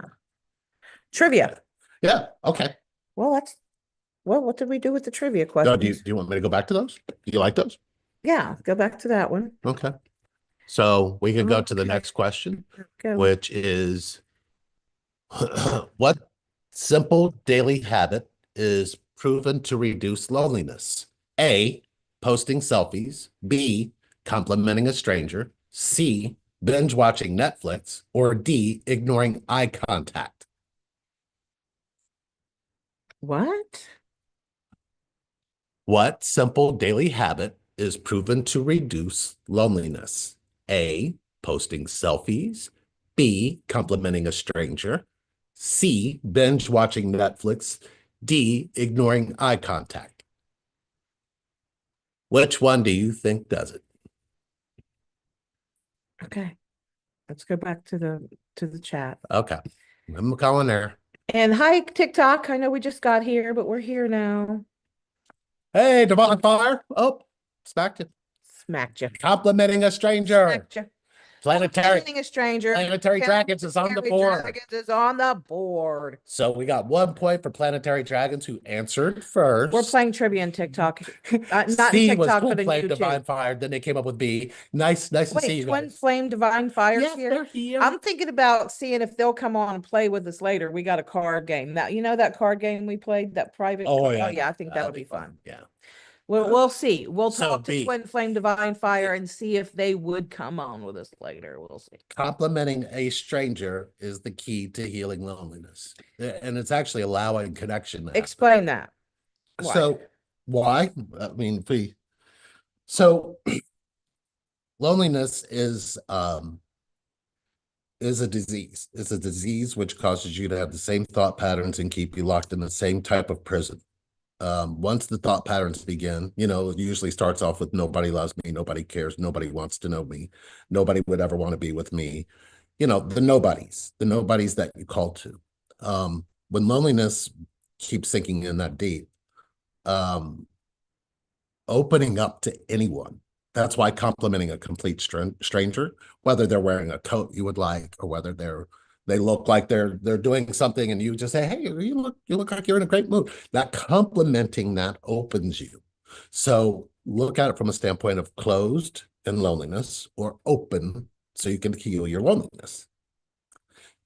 Trivia. Yeah. Okay. Well, what did we do with the trivia Do questions? you want me to go back to those? Do you like those? Yeah, go back to that one. Okay. So we can go to the Okay. next question, Go. which is what simple daily habit is proven to reduce loneliness? A, posting selfies. B, complimenting a stranger. C, binge watching Netflix. Or D, ignoring eye contact. What? What simple daily habit is proven to reduce loneliness? A, posting selfies. B, complimenting a stranger. C, binge watching Netflix. D, ignoring eye contact. Which one do you think does it? Okay. Let's go back to the chat. Okay, I'm going there. And hi, TikTok. I know we just got here, but we're here now. Hey, Divine Fire. Oh, smacked you. Smacked you. Complimenting a stranger. Smacked you. Planetary Complimenting a stranger. Planetary Dragons is on the board. Dragons is on the board. So we got 1 point for Planetary Dragons, who answered first. We're playing trivia in TikTok. Not C in was TikTok, Twin but in Flame YouTube. Divine Fire. Then they came up with B. Nice to see Wait, you Twin guys. Flame Divine Fire's Yes, here. they're here. I'm thinking about seeing if they'll come on and play with us later. We got a card game. Now, you know that card game we played, that private? Oh, yeah. Oh, yeah, I think that'll be fun. Yeah. We'll see. We'll So talk to B. Twin Flame Divine Fire and see if they would come on with us later. We'll see. Complimenting a stranger is the key to healing loneliness. And it's actually allowing connection. Explain that. Why? So why? I mean, so loneliness is a disease. It's a disease which causes you to have the same thought patterns and keep you locked in the same type of prison. Once the thought patterns begin, it usually starts off with nobody loves me, nobody cares, nobody wants to know me, nobody would ever want to be with me. The nobodies that you call to. When loneliness keeps sinking in that deep, opening up to anyone. That's why complimenting a complete stranger, whether they're wearing a coat you would like, or whether they look like they're doing something and you just say, hey, you look like you're in a great mood. That complimenting that opens you. So look at it from a standpoint of closed and loneliness, or open so you can heal your loneliness.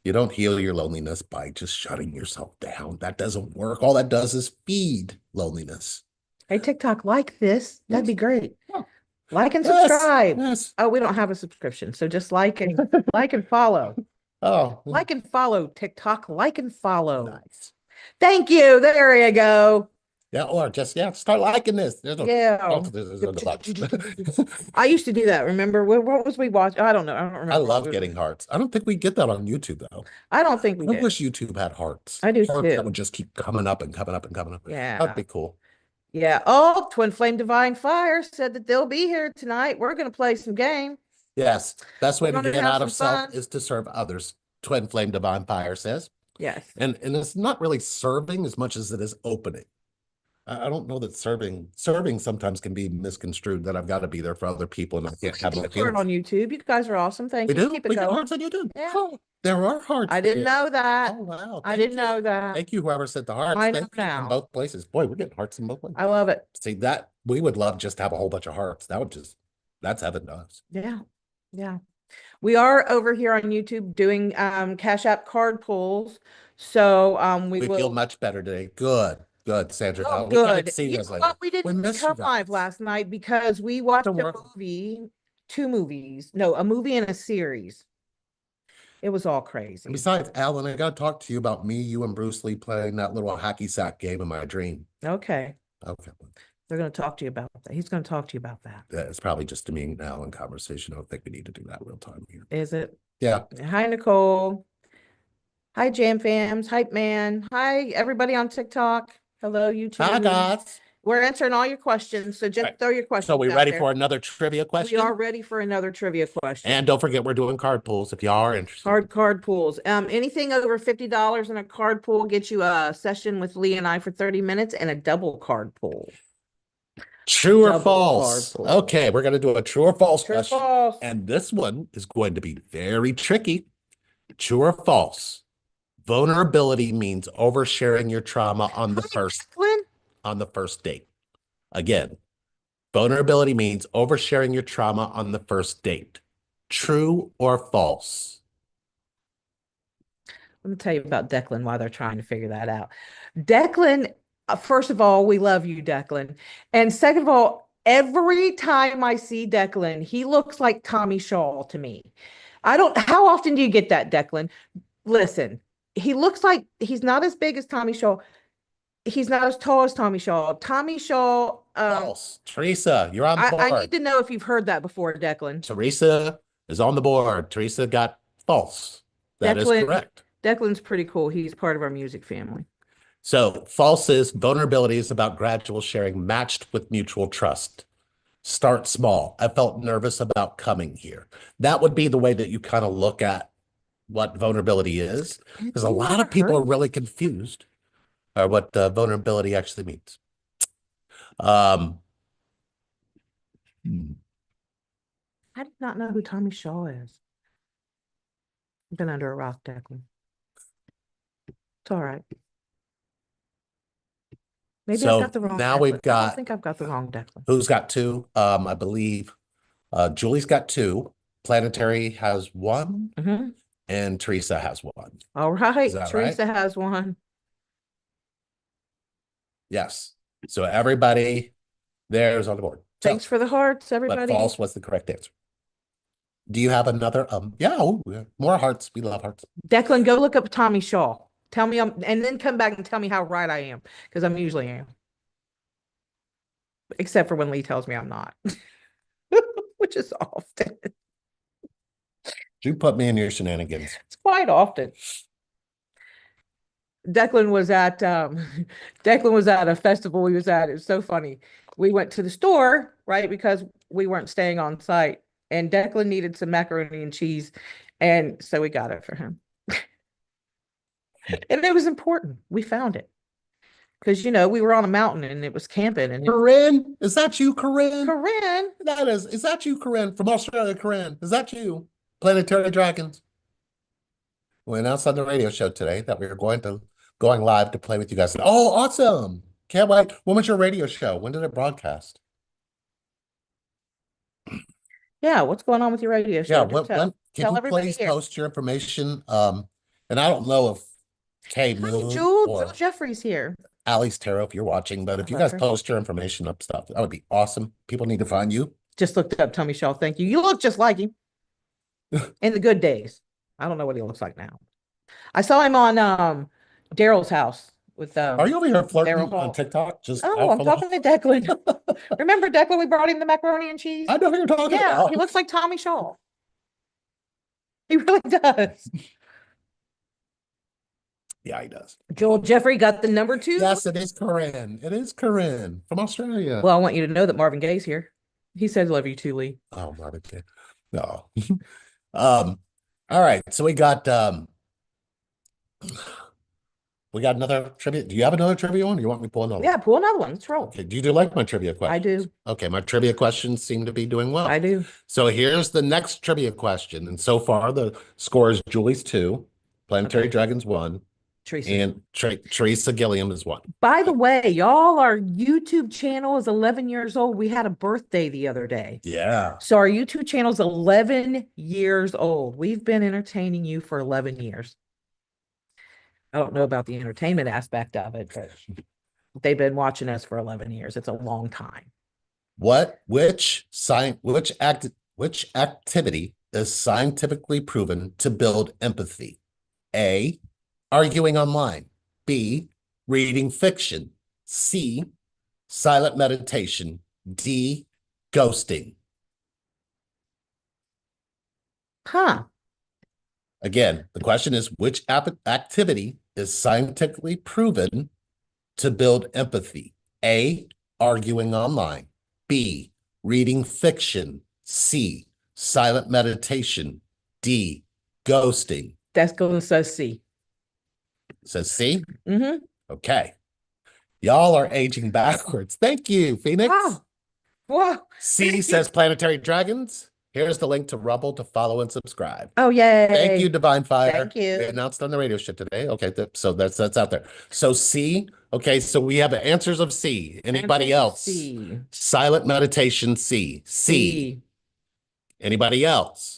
You don't heal your loneliness by just shutting yourself down. That doesn't work. All that does is feed loneliness. Hey, TikTok, like this. That'd be great. Yeah. Like and subscribe. Yes. Oh, we don't have a subscription, so just like and follow. Oh, Like and follow TikTok. Like and follow. nice. Thank you. There you go. Yeah, or just start liking this. There's I used to do that. Remember what was we watching? I don't know. I don't remember. I love getting hearts. I don't think we get that on YouTube though. I don't think we I do. wish YouTube had hearts. I do Hearts too. that would just keep coming up and coming up and coming up. Yeah. That'd be cool. Yeah. Oh, Twin Flame Divine Fire said that they'll be here tonight. We're going to play some game. Yes. Best way to We're gonna get have out of some self fun. is to serve others. Twin Flame Divine Fire says. Yes. And it's not really serving as much as it is opening. I don't know that serving sometimes can be misconstrued that I've got to be there for other people and I can't have my Heart feelings. on YouTube. You guys are awesome. Thank We you. do? Keep it We get going. hearts on YouTube? Yeah. Oh, there are hearts I didn't there. know that. Oh, wow. I didn't know that. Thank you, whoever said the hearts. I know Thank you now. in both places. Boy, we're getting hearts in both places. I love it. See, that we would love just to have a whole bunch of hearts. That's heaven to us. Yeah. Yeah. We are over here on YouTube doing Cash App card pulls. So we feel will. much better today. Good. Good, Sandra. Oh, We gotta good. see You this know later. what? We didn't missed you come live guys. last night because we watched Don't a worry. movie, two movies. No, a movie and a series. It was all And crazy. besides, Alan, I gotta talk to you about me, you, and Bruce Lee playing that little hacky sack game in my dream. Okay. Okay. They're going to talk to you about that. He's going to talk to you about that. It's probably just a me and Alan conversation. I don't think we need to do that real time here. Is it? Yeah. Hi, Nicole. Hi, Jam Fams. Hype Man. Hi, everybody on TikTok. Hello, YouTube. Hi, guys. We're answering all your questions. So just throw your questions. So we out ready there. for another trivia question? We are ready for another trivia question. And don't forget, we're doing card pulls if you are interested. Card pulls. Anything over $50 in a card pull gets you a session with Lee and I for 30 minutes and a double card pull. True or false? Okay, we're going to do a true or false question. False. And this one is going to be very tricky. True or false? Vulnerability means oversharing your trauma on the first date. Again, vulnerability means oversharing your trauma on the first date. True or false? Let me tell you about Declan while they're trying to figure that out. Declan, first of all, we love you, Declan. And second of all, every time I see Declan, he looks like Tommy Shaw to me. How often do you get that, Declan? Listen, he looks like he's not as big as Tommy Shaw. He's not as tall as Tommy Shaw. Tommy Shaw. False. Teresa, you're on board. I need to know if you've heard that before, Declan. Teresa is on the board. Teresa got false. That is correct. Declan's pretty cool. He's part of our music family. So false is vulnerability is about gradual sharing matched with mutual trust. Start small. I felt nervous about coming here. That would be the way that you kind of look at what vulnerability is, because a lot of people are really confused or what vulnerability actually means. I did not know who Tommy Shaw is. I've been under a rock, Declan. It's all right. Maybe I've got the wrong. Now Declan. we've got. I think I've got the wrong Declan. Who's got two? I believe Julie's got two. Planetary has one, and Teresa has one. All right, Teresa has one. Yes. So everybody there is on the board. Thanks for the hearts, everybody. But false was the correct answer. Do you have another? Yeah, more hearts. We love hearts. Declan, go look up Tommy Shaw. Tell me, and then come back and tell me how right I am, because I'm usually am. Except for when Lee tells me I'm not, which is often. You put me in your shenanigans. It's quite often. Declan was at a festival we was at. It was so funny. We went to the store, right, because we weren't staying on site, and Declan needed some macaroni and cheese, and so we got it for him. And it was important. We found it because we were on a mountain and it was camping. And Corinne, is that you, Corinne? Corinne, is that you, Corinne, from Australia? Corinne, is that you? Planetary Dragons. We announced on the radio show today that we were going live to play with you guys. Oh, awesome! Can't wait. When was your radio show? When did it broadcast? Yeah, what's going on with your radio show? Yeah, can you please post your information? And I don't know if Jewel Jeffrey's here. Alice Tarot, if you're watching, but if you guys post your information up stuff, that would be awesome. People need to find you. Just looked up Tommy Shaw. Thank you. You look just like him in the good days. I don't know what he looks like now. I saw him on Daryl's house with Are you over here flirting on TikTok? I'm talking to Declan. Remember Declan? We brought him the macaroni and cheese. I know who you're talking about. He looks like Tommy Shaw. He really does. Yeah, he does. Joel Jeffrey got the number 2. Yes, it is Corinne. It is Corinne from Australia. Well, I want you to know that Marvin Gaye's here. He said, "Love you too, Lee." Oh, Marvin Gaye. No. All right. So we got We got another trivia. Do you have another trivia one? Or you want me to pull another Yeah, one? pull another one. Let's roll. Okay. Do you like my trivia questions? I do. Okay, my trivia questions seem to be doing well. I do. So here's the next trivia question. And so far, the score is Julie's 2, Planetary Dragons 1, Teresa. and Teresa Gilliam is 1. By the way, y'all, our YouTube channel is 11 years old. We had a birthday the other day. Yeah. So our YouTube channel is 11 years old. We've been entertaining you for 11 years. I don't know about the entertainment aspect of it, but they've been watching us for 11 years. It's a long time. Which activity is scientifically proven to build empathy? A, arguing online. B, reading fiction. C, silent meditation. D, ghosting. Huh. Again, the question is, which activity is scientifically proven to build empathy? A, arguing online. B, reading fiction. C, silent meditation. D, ghosting. That's going to say C. Says C? Mm-hmm. Okay. Y'all are aging backwards. Thank you, Phoenix. Wow. Whoa. C says Planetary Dragons. Here's the link to Rumble to follow and subscribe. Oh, yay. Thank you, Divine Fire. Thank you. We announced on the radio show today. Okay, so that's out there. So C, okay, so we have the answers of C. Anybody else? C. Silent meditation, C. C. Anybody else?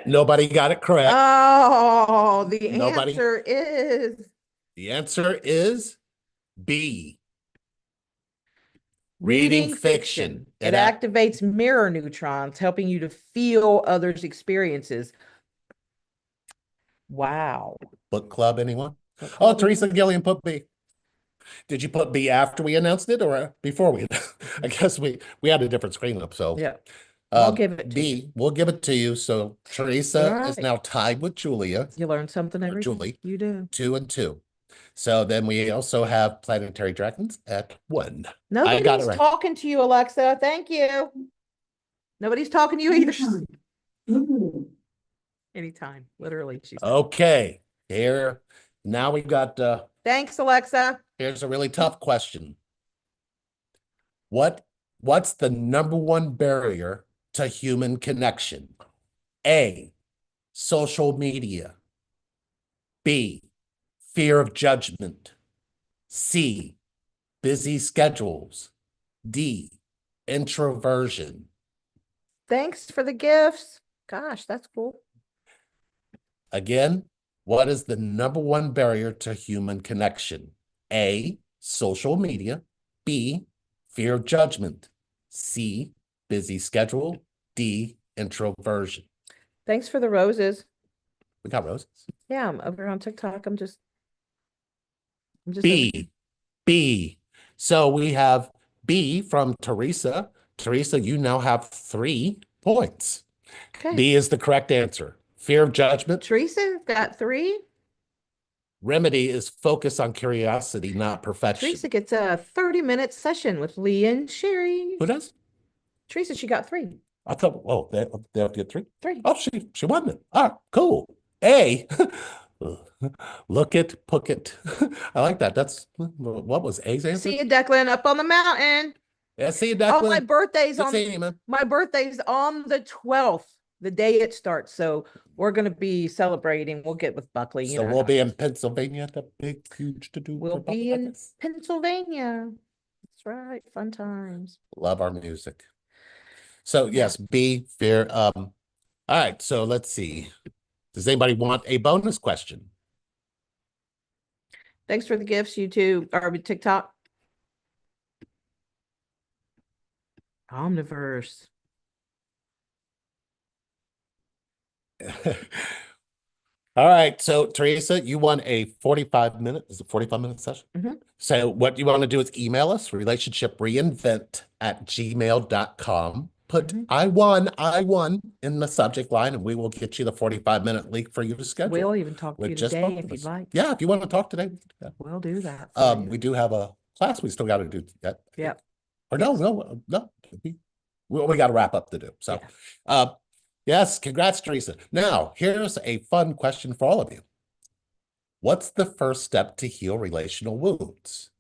Nobody got it correct. Oh, the Nobody. answer is The answer is B. Reading fiction. It activates mirror neutrons, helping you to feel others' experiences. Wow. Book club, anyone? Book Oh, club, Teresa anyone? Gilliam put B. Did you put B after we announced it or before we? I guess we had a different screen up, so Yeah. We'll give it to B. you. We'll give it to you. So Teresa All is right. now tied with Julia, You learn something every day. Julie. You do. 2 and 2. So then we also have Planetary Dragons at 1. Nobody's right. talking to you, Alexa. Thank you. Nobody's talking to you either. Anytime, literally. She's Okay. Here. Now we got Thanks, Alexa. here's a really tough question. What's the number one barrier to human connection? A, social media. B, fear of judgment. C, busy schedules. D, introversion. Thanks for the gifts. Gosh, that's cool. Again, what is the number one barrier to human connection? A, social media. B, fear of judgment. C, busy schedule. D, introversion. Thanks for the roses. We got roses. Yeah, I'm over on TikTok. I'm just B. So we have B from Teresa. Teresa, you now have 3 points. okay. B is the correct answer. Fear of judgment. Teresa got 3. Remedy is focus on curiosity, not perfection. Teresa gets a 30-minute session with Lee and Sherry. Who does? Teresa, she got 3. I thought, oh, they have to get 3? 3. Oh, she won it. All right, cool. A. Look it, pook it. I like that. That's what was A's answer? See you, Declan, up on the mountain. Yeah, see you, Declan. Oh, my birthday's Good on seeing you, man. my birthday's on the 12th, the day it starts. So we're gonna be celebrating. We'll get with Buckley. So we'll be in Pennsylvania at the big, huge to-do. We'll be in Pennsylvania. That's right. Fun times. Love our music. So yes, B, fear. All right, so let's see. Does anybody want a bonus question? Thanks for the gifts, YouTube or TikTok. Omniverse. All right, so Teresa, you won a 45-minute, is it 45-minute session? Mhm. So what you want to do is email us, relationshipreinvent@gmail.com. Put I won in the subject line, and we will get you the 45-minute link for you to schedule. We'll even talk to with you just today both if of you'd us. like. Yeah, if you want to talk today. We'll do that. for you. We do have a class we still got to do that. Yep. Or no. We got to wrap up to do. So, Yeah. Yes, congrats, Teresa. Now, here's a fun question for all of you. What's the first step to heal relational wounds?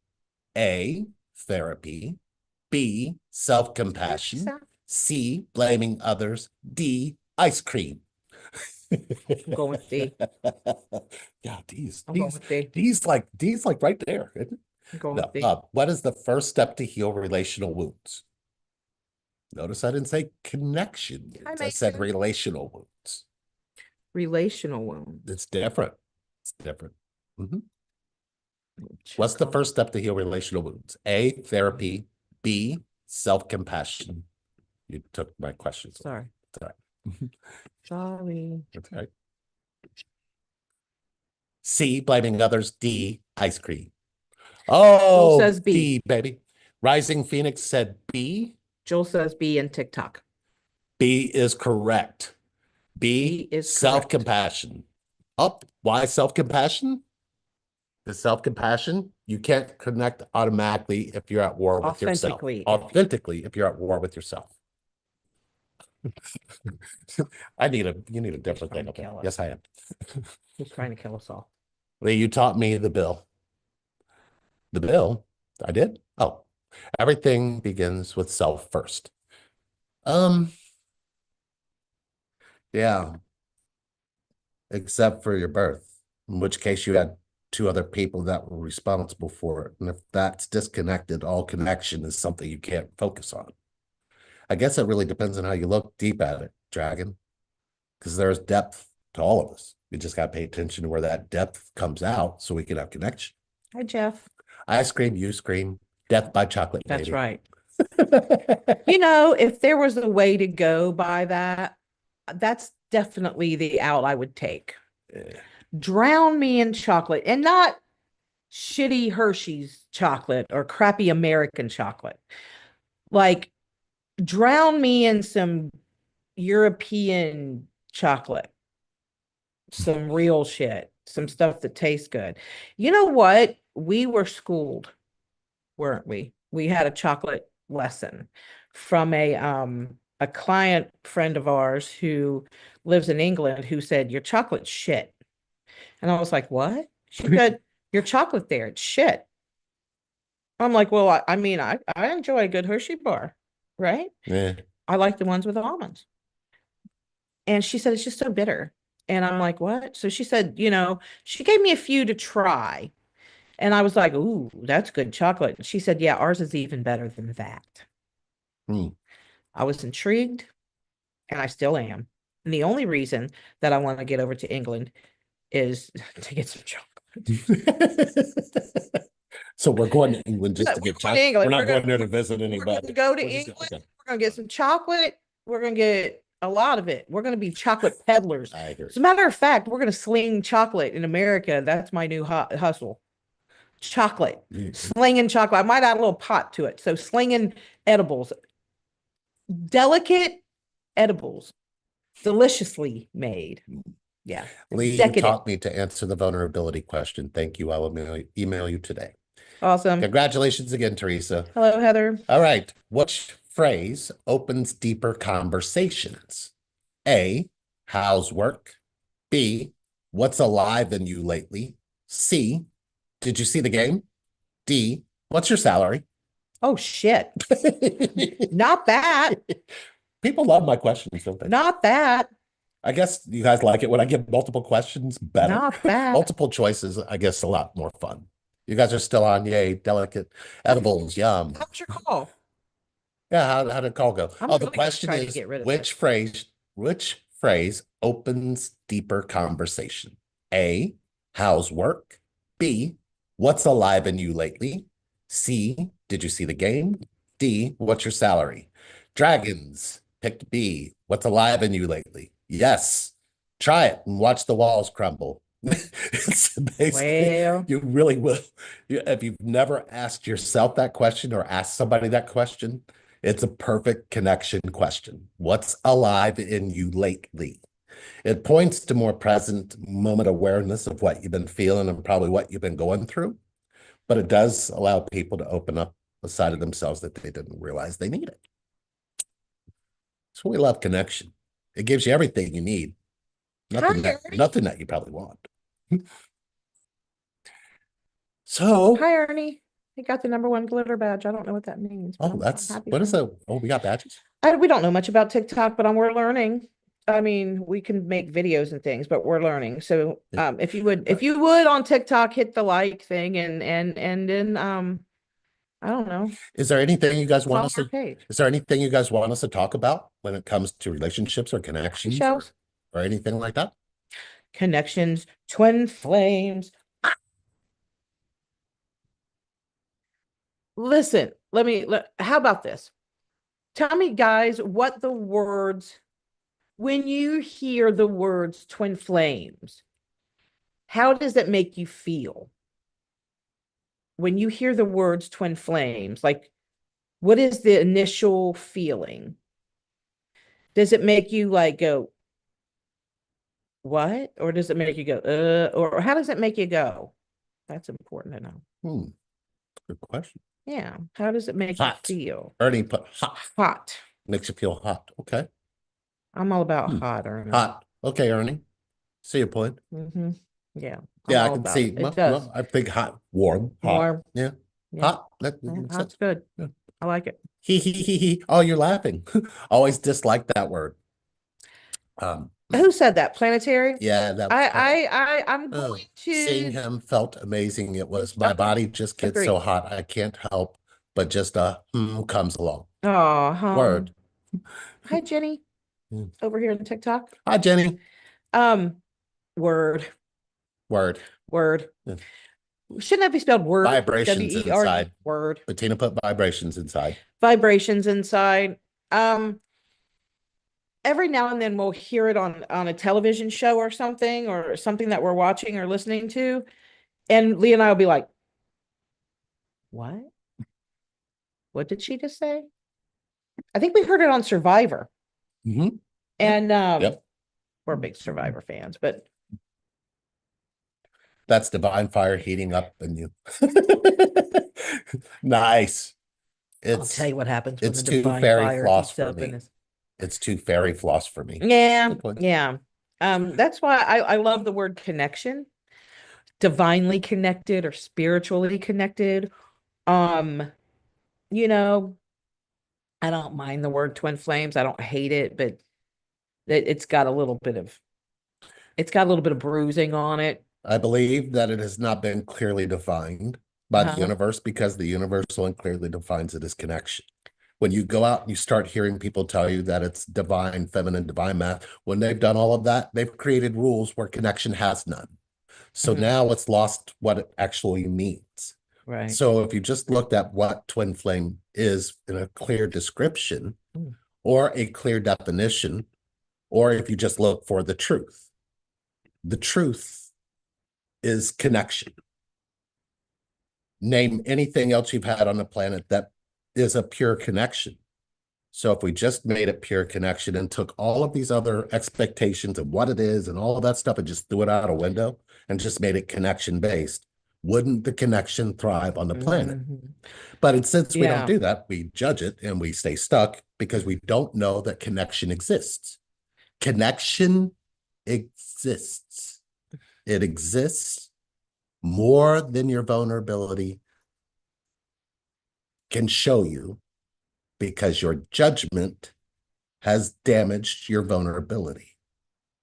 A, therapy. B, self-compassion. C, blaming others. D, ice cream. I'm going with D. Yeah, D's. I'm going with D. D's like right there. Isn't it? I'm going No, with D. what is the first step to heal relational wounds? Notice I didn't say connection wounds. I said relational wounds. Relational wound. It's different. It's different. Mhm. Check What's the on- first step to heal relational wounds? A, therapy. B, self-compassion. You took my questions. Sorry. All right. Sorry. That's all right. C, blaming others. D, ice cream. Oh, says B. B, baby. Rising Phoenix said B. Joel says B in TikTok. B is correct. B is correct. Self-compassion. Oh, why self-compassion? The self-compassion, you can't connect automatically if you're at war with yourself. Authentically, if you're at war with yourself. You need a different thing. Okay. Yes, I am. He's trying to kill us all. Lee, you taught me the bill. The bill? I did? Oh, everything begins with self first. Yeah, except for your birth, in which case you had two other people that were responsible for it. And if that's disconnected, all connection is something you can't focus on. I guess it really depends on how you look deep at it, Dragon, because there's depth to all of us. We just got to pay attention to where that depth comes out so we can have connection. Hi, Jeff. I scream, you scream, death by chocolate. That's baby. right. You know, if there was a way to go by that, that's definitely the out I would take. Yeah. Drown me in chocolate, and not shitty Hershey's chocolate or crappy American chocolate. Like, drown me in some European chocolate, some real shit, some stuff that tastes good. You know what? We were schooled, weren't we? We had a chocolate lesson from a client friend of ours who lives in England who said, your chocolate's shit. And I was like, what? She said, your chocolate there, it's shit. I'm like, well, I mean, I enjoy a good Hershey bar, right? Yeah. I like the ones with almonds. And she said, it's just so bitter. And I'm like, what? So she said, you know, she gave me a few to try. And I was like, ooh, that's good chocolate. And she said, yeah, ours is even better than that. I was intrigued, and I still am. And the only reason that I want to get over to England is to get some chocolate. So we're going to England just to We're get going to chocolate. England. We're not We're going gonna- there to visit We're anybody. going to go to We're just- England. okay. We're going to get some chocolate. We're going to get a lot of it. We're going to be chocolate peddlers. I agree. As a matter of fact, we're going to sling chocolate in America. That's my new hustle. Chocolate. Slinging chocolate. I might add a little pot to it. So slinging edibles. Delicate edibles. Deliciously made. Yeah. Lee, you Decadent. taught me to answer the vulnerability question. Thank you. I'll email you today. Awesome. Congratulations again, Teresa. Hello, Heather. All right. Which phrase opens deeper conversations? A, how's work? B, what's alive in you lately? C, did you see the game? D, what's your salary? Oh, shit. Not that. People love my questions, don't they? Not that. I guess you guys like it when I give multiple questions better. Not that. Multiple choices, I guess, a lot more fun. You guys are still on, yay, delicate edibles, yum. How's your call? Yeah, how did call go? I'm Oh, the really question trying to is get rid of which phrase opens deeper conversation? A, how's work? B, what's alive in you lately? C, did you see the game? D, what's your salary? Dragons picked B, what's alive in you lately? Yes. Try it and watch the walls crumble. It's basically, Well, you really will. If you've never asked yourself that question or asked somebody that question, it's a perfect connection question. What's alive in you lately? It points to more present moment awareness of what you've been feeling and probably what you've been going through. But it does allow people to open up a side of themselves that they didn't realize they needed. So we love connection. It gives you everything you need. Nothing that you probably want. So, Hi, Ernie. He got the #1 glitter badge. I don't know what that means. oh, what is that? Oh, we got badges. We don't know much about TikTok, but we're learning. I mean, we can make videos and things, but we're learning. So, if you would on TikTok, hit the like thing and then I don't know. Is there anything you guys want Follow us our to? page. Is there anything you guys want us to talk about when it comes to relationships or connections or anything like that? Connections, twin flames. Listen, how about this? Tell me, guys, what the words, when you hear the words twin flames, how does that make you feel? When you hear the words twin flames, like, what is the initial feeling? Does it make you like go, what? Or does it make you go, or how does it make you go? That's important to know. Good question. Yeah. How does it make Hot. you feel? Ernie put hot. Hot. Makes you feel hot. Okay. I'm all about hot, Ernie. Hot. Okay, Ernie. See your point. Yeah. Yeah, I can see. It does. I think hot, warm, hot. Warm. Yeah. Yeah. Hot. That's good. Yeah. I like it. He. Oh, you're laughing. Always disliked that word. Who said that? Planetary? Yeah, that I'm going to seeing him felt amazing. It was my body just gets so hot. I can't help but just comes along. Oh, Word. Hi, Jenny. Over here on TikTok. Hi, Jenny. Word. Yeah. Shouldn't that be spelled word? Vibrations inside. Word. Bettina put vibrations inside. Vibrations inside. Every now and then we'll hear it on a television show or something that we're watching or listening to. And Lee and I will be like, what? What did she just say? I think we heard it on Survivor. And we're big Survivor fans, but that's divine fire heating up in you. Nice. I'll tell you what happens when it's the too divine fairy fire floss heats for up me. in us. It's too fairy floss for me. Yeah. That's why I love the word connection. Divinely connected or spiritually connected. You know, I don't mind the word twin flames. I don't hate it, but it's got a little bit of bruising on it. I believe that it has not been clearly defined by the universe, because the universal and clearly defines it as connection. When you go out and you start hearing people tell you that it's divine feminine, divine math, when they've done all of that, they've created rules where connection has none. So now it's lost what it actually means. Right. So if you just looked at what twin flame is in a clear description or a clear definition, or if you just look for the truth is connection. Name anything else you've had on the planet that is a pure connection. So if we just made it pure connection and took all of these other expectations of what it is and all of that stuff and just threw it out a window and just made it connection based, wouldn't the connection thrive on the planet? But since we don't do that, we judge it and we stay stuck because we don't know that connection exists. Connection exists. It exists more than your vulnerability can show you, because your judgment has damaged your vulnerability.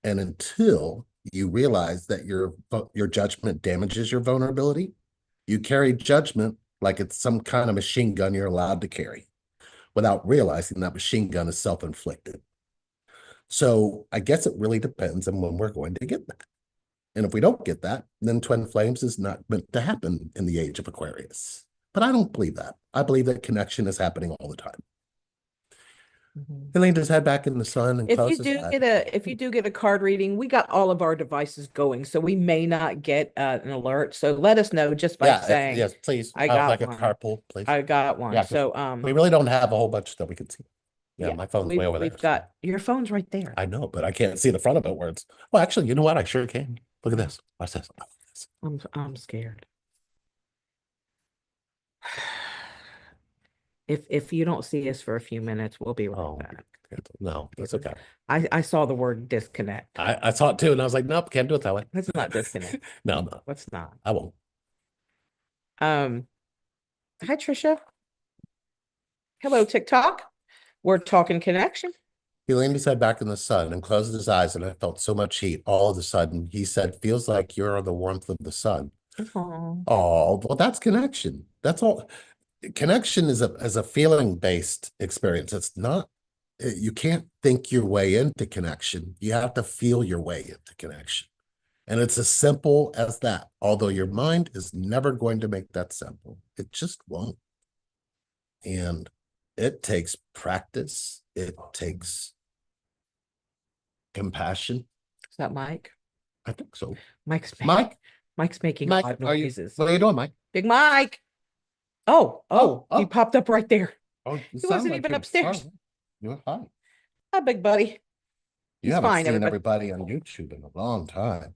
And until you realize that your judgment damages your vulnerability, you carry judgment like it's some kind of machine gun you're allowed to carry without realizing that machine gun is self-inflicted. So I guess it really depends on when we're going to get that. And if we don't get that, then twin flames is not meant to happen in the age of Aquarius. But I don't believe that. I believe that connection is happening all the time. He leaned his head back in the sun and closed his eyes. If you do get a card reading, we got all of our devices going, so we may not get an alert. So let us know just by saying, yes, please. I got like one. A carpool, please. I got one. Yeah, so we really don't have a whole bunch that we can see. Yeah, my phone's way over there. We've got your phone's right there. I know, but I can't see the front of it where it's. Well, actually, you know what? I sure can. Look at this. Watch this. I'm scared. If you don't see us for a few minutes, we'll be right Oh, back. no, that's okay. I saw the word disconnect. I saw it too, and I was like, nope, can't do it that way. Let's not disconnect. No, no, Let's not. I won't. Hi Trisha. Hello TikTok. We're talking connection. He leaned his head back in the sun and closed his eyes, and I felt so much heat. All of a sudden, he said, feels like you're the warmth of the sun. Aww. Oh, well, that's connection. That's all. Connection is a feeling-based experience. It's not, you can't think your way into connection. You have to feel your way into connection. And it's as simple as that. Although your mind is never going to make that simple. It just won't. And it takes practice. It takes compassion. Is that Mike? I think so. Mike's Mike, making Mike, odd are you, noises. what are you doing, Mike? Big Mike. Oh, he Oh. popped up right there. Oh, He wasn't even upstairs. You're hi. Hi, big buddy. You He's haven't fine, seen everybody. everybody on YouTube in a long time.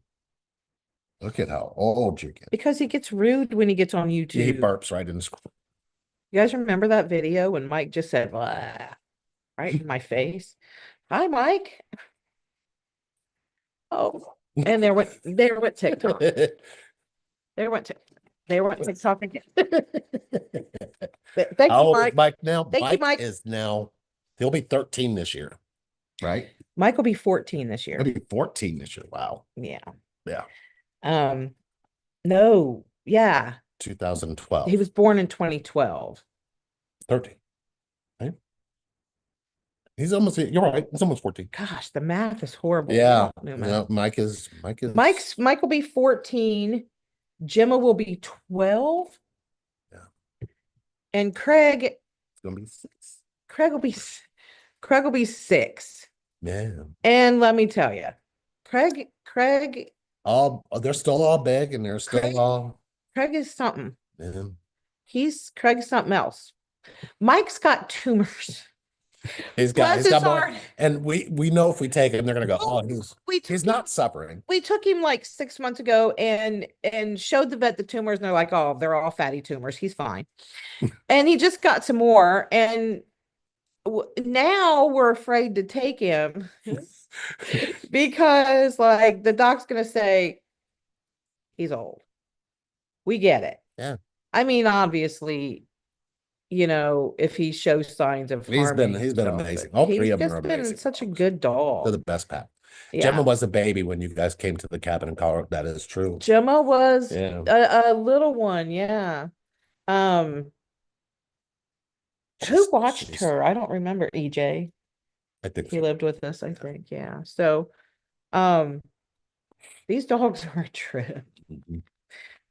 Look at how old you get. Because he gets rude when he gets on He YouTube. burps right in the screen. You guys remember that video when Mike just said, "Blah," right in my face? Hi, Mike. Oh, and there went TikTok. There went TikTok again. Thank How you, old is Mike. Mike now? Thank you, Mike. Is now, he'll be 13 this year, right? Mike will be 14 this year. He'll be 14 this year. Wow. Yeah. Yeah. No, yeah. 2012. He was born in 2012. 13. Right? He's almost, you're right. He's almost 14. Gosh, the math is horrible. Yeah. Newman. No, Mike is. Mike will be 14. Gemma will be 12. Yeah. And Craig. It's gonna be 6. Craig will be 6. Yeah. And let me tell you, Craig. They're still all big, and they're still all. Craig is something. Yeah. Craig's something else. Mike's got tumors. He's got more, and we know if we take him, they're gonna go, he's not suffering. We took him like 6 months ago and showed the vet the tumors, and they're like, oh, they're all fatty tumors. He's fine. And he just got some more, and now we're afraid to take him because like the doc's gonna say he's old. We get it. Yeah. I mean, obviously, if he shows signs of he's been amazing. All three of them are amazing. Been such a good dog. They're the best pet. Yeah. Gemma was a baby when you guys came to the cabin in Colorado. That is true. Gemma was a little one. Yeah. Who watched her? I don't remember. EJ. I think he lived with us. I think. Yeah. So, these dogs are a trip. Mm-hmm.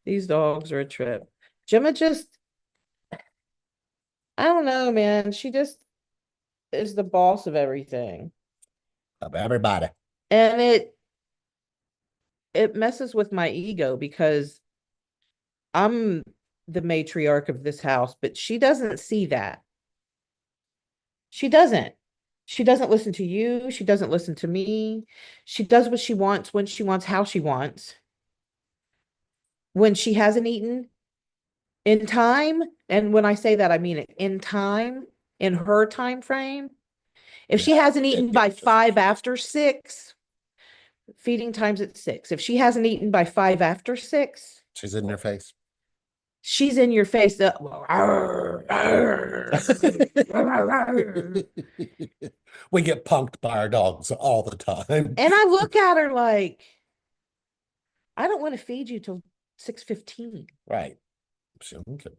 These dogs are a trip. Gemma just, I don't know, man. She just is the boss of everything. Of everybody. And it messes with my ego because I'm the matriarch of this house, but she doesn't see that. She doesn't. She doesn't listen to you. She doesn't listen to me. She does what she wants, when she wants, how she wants. When she hasn't eaten in time, and when I say that, I mean it in time, in her time frame. If she hasn't eaten by 5 after 6, feeding time's at 6. If she hasn't eaten by 5 after 6, she's in your face. She's in your face. We get punked by our dogs all the time. And I look at her like, I don't want to feed you till 6:15. Right. She don't care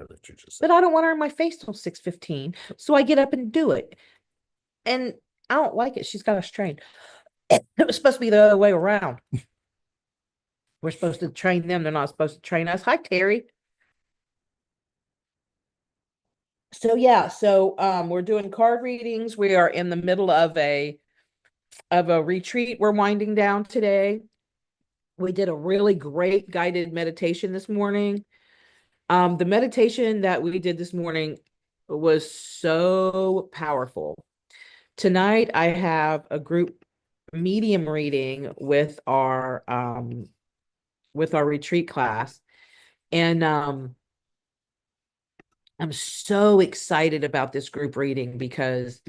that you just said. But I don't want her in my face till 6:15. So I get up and do it. And I don't like it. She's got us trained. It was supposed to be the other way around. We're supposed to train them. They're not supposed to train us. Hi, Terry. So yeah, we're doing card readings. We are in the middle of a retreat. We're winding down today. We did a really great guided meditation this morning. The meditation that we did this morning was so powerful. Tonight I have a group medium reading with our retreat class, and I'm so excited about this group reading because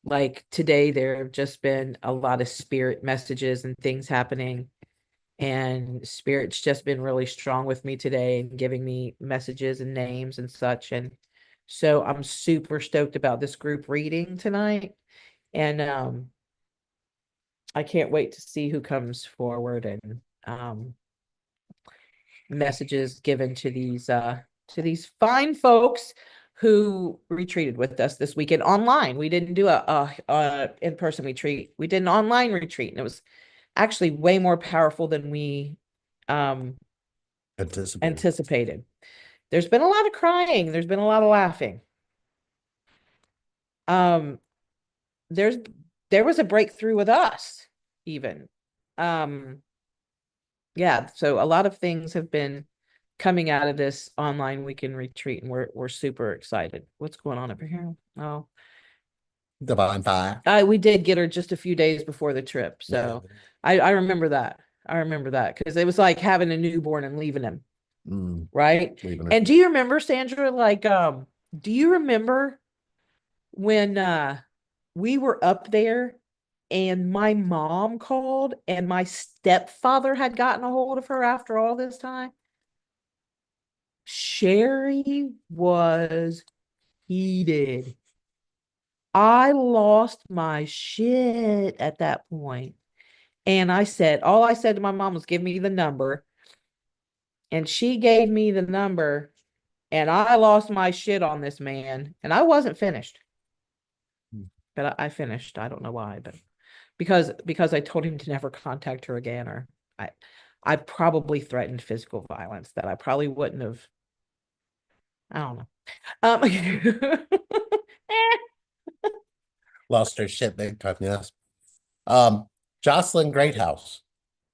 like today there have just been a lot of spirit messages and things happening, and spirit's just been really strong with me today and giving me messages and names and such. And so I'm super stoked about this group reading tonight. And I can't wait to see who comes forward and messages given to these fine folks who retreated with us this weekend online. We didn't do a in-person retreat. We did an online retreat, and it was actually way more powerful than we anticipated. There's been a lot of crying. There's been a lot of laughing. There was a breakthrough with us even. Yeah, so a lot of things have been coming out of this online weekend retreat, and we're super excited. What's going on over here? Oh, Divine fire. we did get her just a few days before the trip, so yeah. I remember that. I remember that because it was like having a newborn and leaving him, right? And do you remember, Sandra? Like, do you remember when we were up there and my mom called and my stepfather had gotten a hold of her after all this time? Sherry was heated. I lost my shit at that point. And all I said to my mom was, give me the number. And she gave me the number, and I lost my shit on this man. And I wasn't finished. But I finished. I don't know why, but because I told him to never contact her again, or I probably threatened physical violence that I probably wouldn't have. I don't know. Lost her shit big time, yes. Jocelyn Greathouse.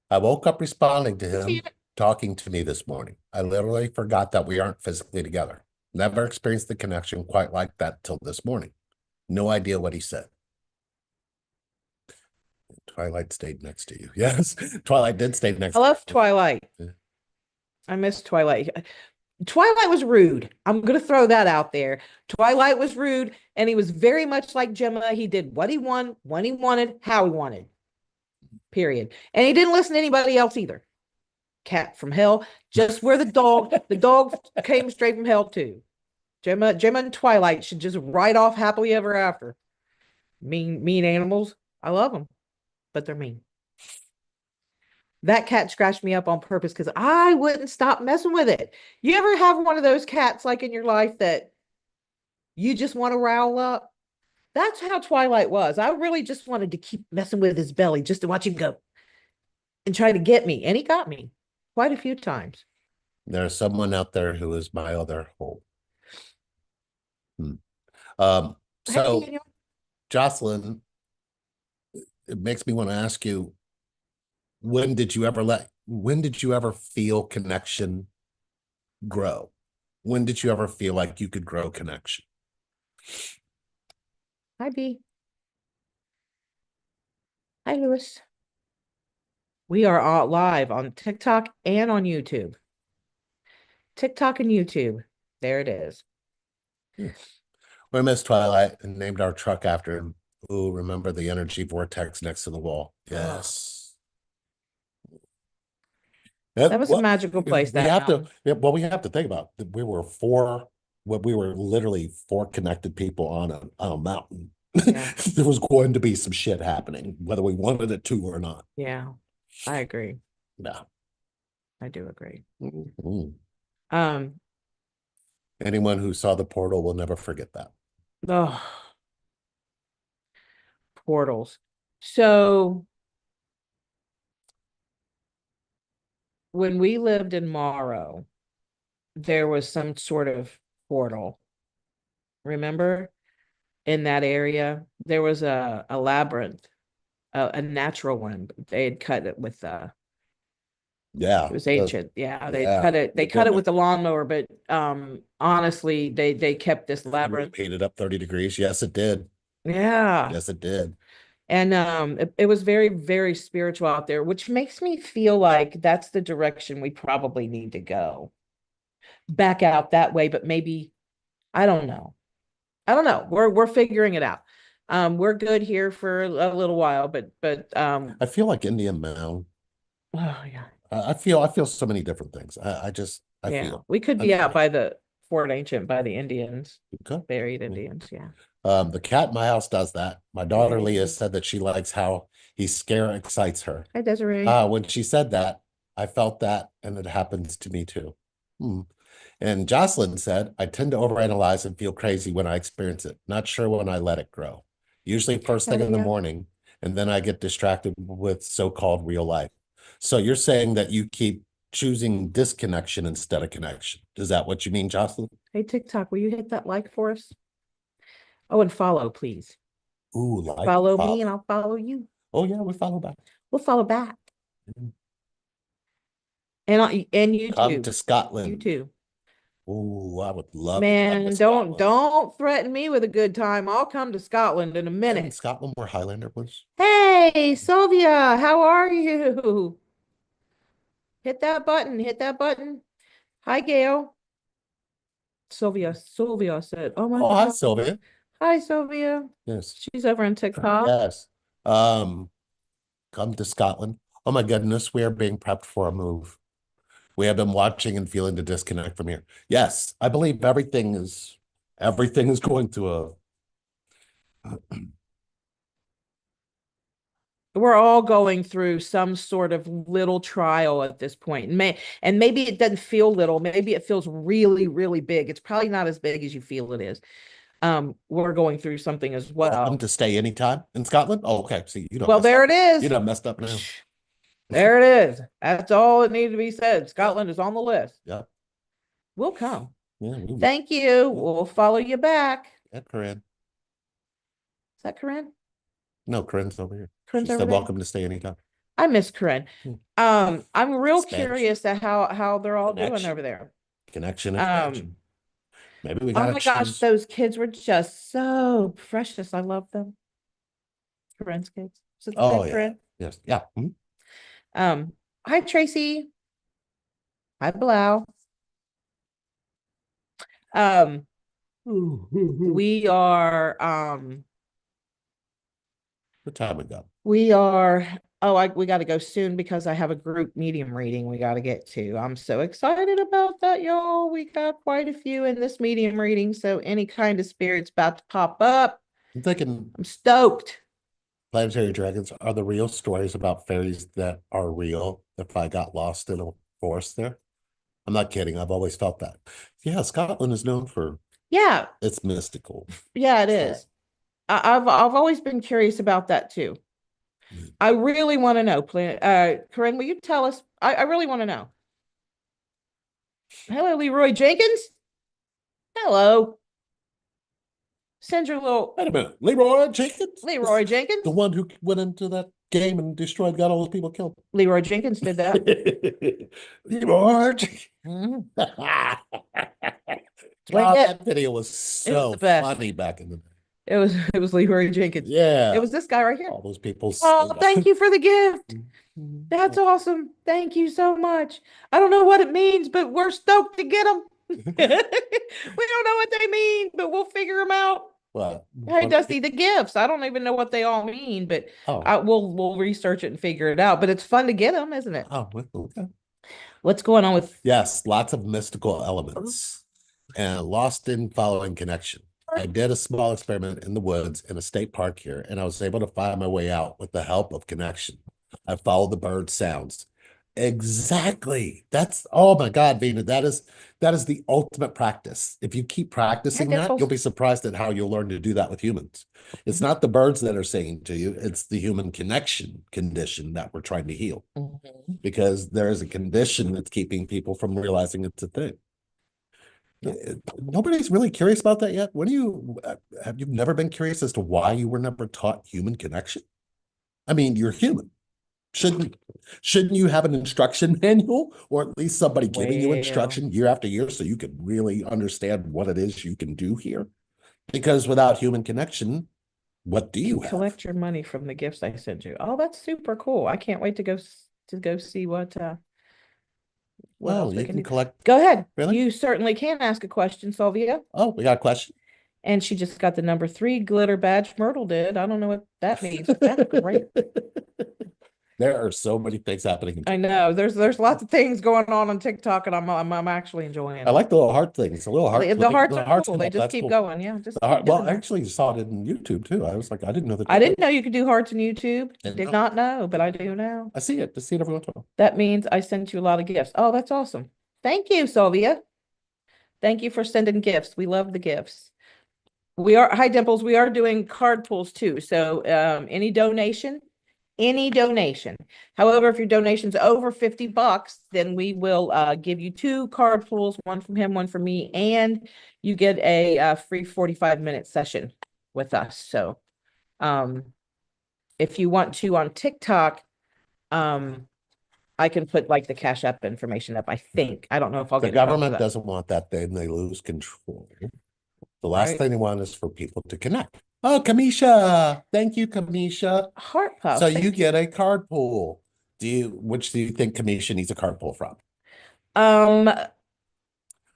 I woke up responding to him talking to me this morning. I literally forgot that we aren't physically together. Never experienced the connection quite like that till this morning. No idea what he said. Twilight stayed next to you. Yes, Twilight did stay next to you. I love Twilight. Yeah. I miss Twilight. Twilight was rude. I'm going to throw that out there. Twilight was rude, and he was very much like Gemma. He did what he wanted, when he wanted, how he wanted. Period. And he didn't listen to anybody else either. Cat from hell, just where the dog came straight from hell too. Gemma and Twilight should just ride off happily ever after. Mean animals. I love them, but they're mean. That cat scratched me up on purpose because I wouldn't stop messing with it. You ever have one of those cats like in your life that you just want to rile up? That's how Twilight was. I really just wanted to keep messing with his belly just to watch him go and try to get me. And he got me quite a few times. There's someone out there who is my other hope. So, hey, Jocelyn, it makes me want to ask you, when did you ever feel connection grow? When did you ever feel like you could grow connection? Hi, B. Hi, Lewis. We are all live on TikTok and on YouTube. TikTok and YouTube. There it is. We missed Twilight and named our truck after him. Oh, remember the energy vortex next to the wall? Yes. That was a magical place. We have to think about that. We were literally four connected people on a mountain. Yeah. There was going to be some shit happening, whether we wanted it to or not. Yeah, I agree. Yeah, I do agree. Anyone who saw the portal will never forget that. Oh, portals. So when we lived in Morrow, there was some sort of portal. Remember? In that area, there was a labyrinth, a natural one. They had cut it with yeah, it was ancient. They cut it with the lawnmower, but honestly, they kept this labyrinth. Heated up 30 degrees. Yes, it did. Yeah. Yes, it did. And it was very, very spiritual out there, which makes me feel like that's the direction we probably need to go. Back out that way, but maybe I don't know. I don't know. We're figuring it out. We're good here for a little while, but I feel like Indian Mound. oh yeah. I feel so many different things. I Yeah. feel. We could I be out feel. by the Fort Ancient by the Indians, Okay. buried Yeah. Indians. Yeah. The cat in my house does that. My daughter Leah said that she likes how he scare excites her. Hi, Desiree. When she said that, I felt that, and it happens to me too. Hmm. And Jocelyn said, I tend to overanalyze and feel crazy when I experience it. Not sure when I let it grow. Usually first thing in the morning, and then I get distracted with so-called real life. So you're saying that you keep choosing disconnection instead of connection. Is that what you mean, Jocelyn? Hey, TikTok, will you hit that like for us? Oh, and follow, please. Ooh, like, Follow me follow. and I'll follow you. Oh yeah, we follow back. We'll follow back. Mhm. And you Come too. to You Scotland. too. Ooh, I would love to come to Man, don't Scotland. don't threaten me with a good time. I'll come to Scotland in a In minute. Scotland where Highlander was. Hey, Sylvia, how are you? Hit that button. Hit that button. Hi, Gail. Sylvia said, "Oh my Oh, hi, God. Sylvia. Hi, Sylvia." Yes. She's over on TikTok. Yes. Um, come to Scotland. Oh my goodness, we are being prepped for a move. We have been watching and feeling the disconnect from here. Yes, I believe everything is going to a We're all going through some sort of little trial at this point. And maybe it doesn't feel little, maybe it feels really, really big. It's probably not as big as you feel it is. We're going through something as welcome well. to stay anytime in Scotland. Oh, okay. See, Well, there it You is. done messed up now. There it is. That's all it needed to be said. Scotland is on the list. Yeah. We'll come. Yeah. Thank you. We'll follow you back. Yeah, Corinne. Is that Corinne? No, Corinne's over here. She Corinne's over said, there. welcome to stay anytime. I miss Corinne. Hmm. I'm real Spanish. curious at how they're all doing Connection. over there. Connection, expansion. Maybe we Oh gotta my gosh, choose. those kids were just so precious. I love them. Corinne's kids. Is Oh, that yeah. Corinne? Yes. Yeah. Mhm. Hi Tracy. Hi Blau. Um, we are What time we got? we are we got to go soon because I have a group medium reading we got to get to. I'm so excited about that, y'all. We got quite a few in this medium reading, so any kind of spirit's about to pop up. I'm thinking I'm stoked. planetary dragons are the real stories about fairies that are real. If I got lost in a forest there, I'm not kidding. I've always felt that. Yeah, Scotland is known for Yeah, its mystical. yeah, it is. I've always been curious about that too. I really want to know. Corinne, will you tell us? I really want to know. Hello, Leroy Jenkins. Hello. Send your little Wait a minute, Leroy Jenkins, Leroy Jenkins. the one who went into that game and destroyed, got all those people killed. Leroy Jenkins did that. Leroy Jenkins. Mhm. God, It that video was was so the best. funny back in the day. It was Leroy Jenkins. Yeah, It was this guy right here. all those people. Oh, thank you for the gift. That's awesome. Thank you so much. I don't know what it means, but we're stoked to get them. We don't know what they mean, but we'll figure them out. Well, Hey, Dusty, the gifts. I don't even know what they all mean, but oh, we'll research it and figure it out. But it's fun to get them, isn't it? oh, okay. What's going on with? Yes, lots of mystical elements and lost in following connection. I did a small experiment in the woods in a state park here, and I was able to find my way out with the help of connection. I followed the bird sounds. Exactly. That's, oh my God, Vina, that is the ultimate practice. If you keep practicing that, you'll be surprised at how you'll learn to do that with humans. It's not the birds that are saying to you, it's the human connection condition that we're trying to heal. Because there is a condition that's keeping people from realizing it's a thing. Nobody's really curious about that yet. Have you never been curious as to why you were never taught human connection? I mean, you're human. Shouldn't you have an instruction manual, or at least somebody giving you instruction year after year so you could really understand what it is you can do here? Because without human connection, what do you have? Collect your money from the gifts I sent you. Oh, that's super cool. I can't wait to go see what what Oh, else we you can can do. collect. Go ahead. Really? You certainly can ask a question, Sylvia. Oh, we got a question. And she just got the number 3 glitter badge. Myrtle did. I don't know what that means. That's great. There are so many things happening. I know there's lots of things going on TikTok, and I'm actually enjoying I it. like the little heart things. The little heart. The hearts the are hearts cool. come They up. just That's keep cool. going. Yeah, just The heart, keep well, doing I that. actually saw it in YouTube too. I was like, I didn't know that. I didn't know you could do hearts in YouTube. And Did not know, but I do now. I see it. I see it every once in a while. That means I sent you a lot of gifts. Oh, that's awesome. Thank you, Sylvia. Thank you for sending gifts. We love the gifts. We are, hi Dimples, we are doing card pulls too. So any donation. However, if your donation's over $50, then we will give you 2 card pulls, one from him, one from me, and you get a free 45-minute session with us. So if you want to on TikTok, I can put like the Cash App information up, I think. I don't know if I'll The get in trouble for government that. doesn't want that. Then they lose control. The last Right. thing they want is for people to connect. Oh, Kamisha. Thank you, Kamisha. Heart puff. So you get a card pull. Which do you think Kamisha needs a card pull from?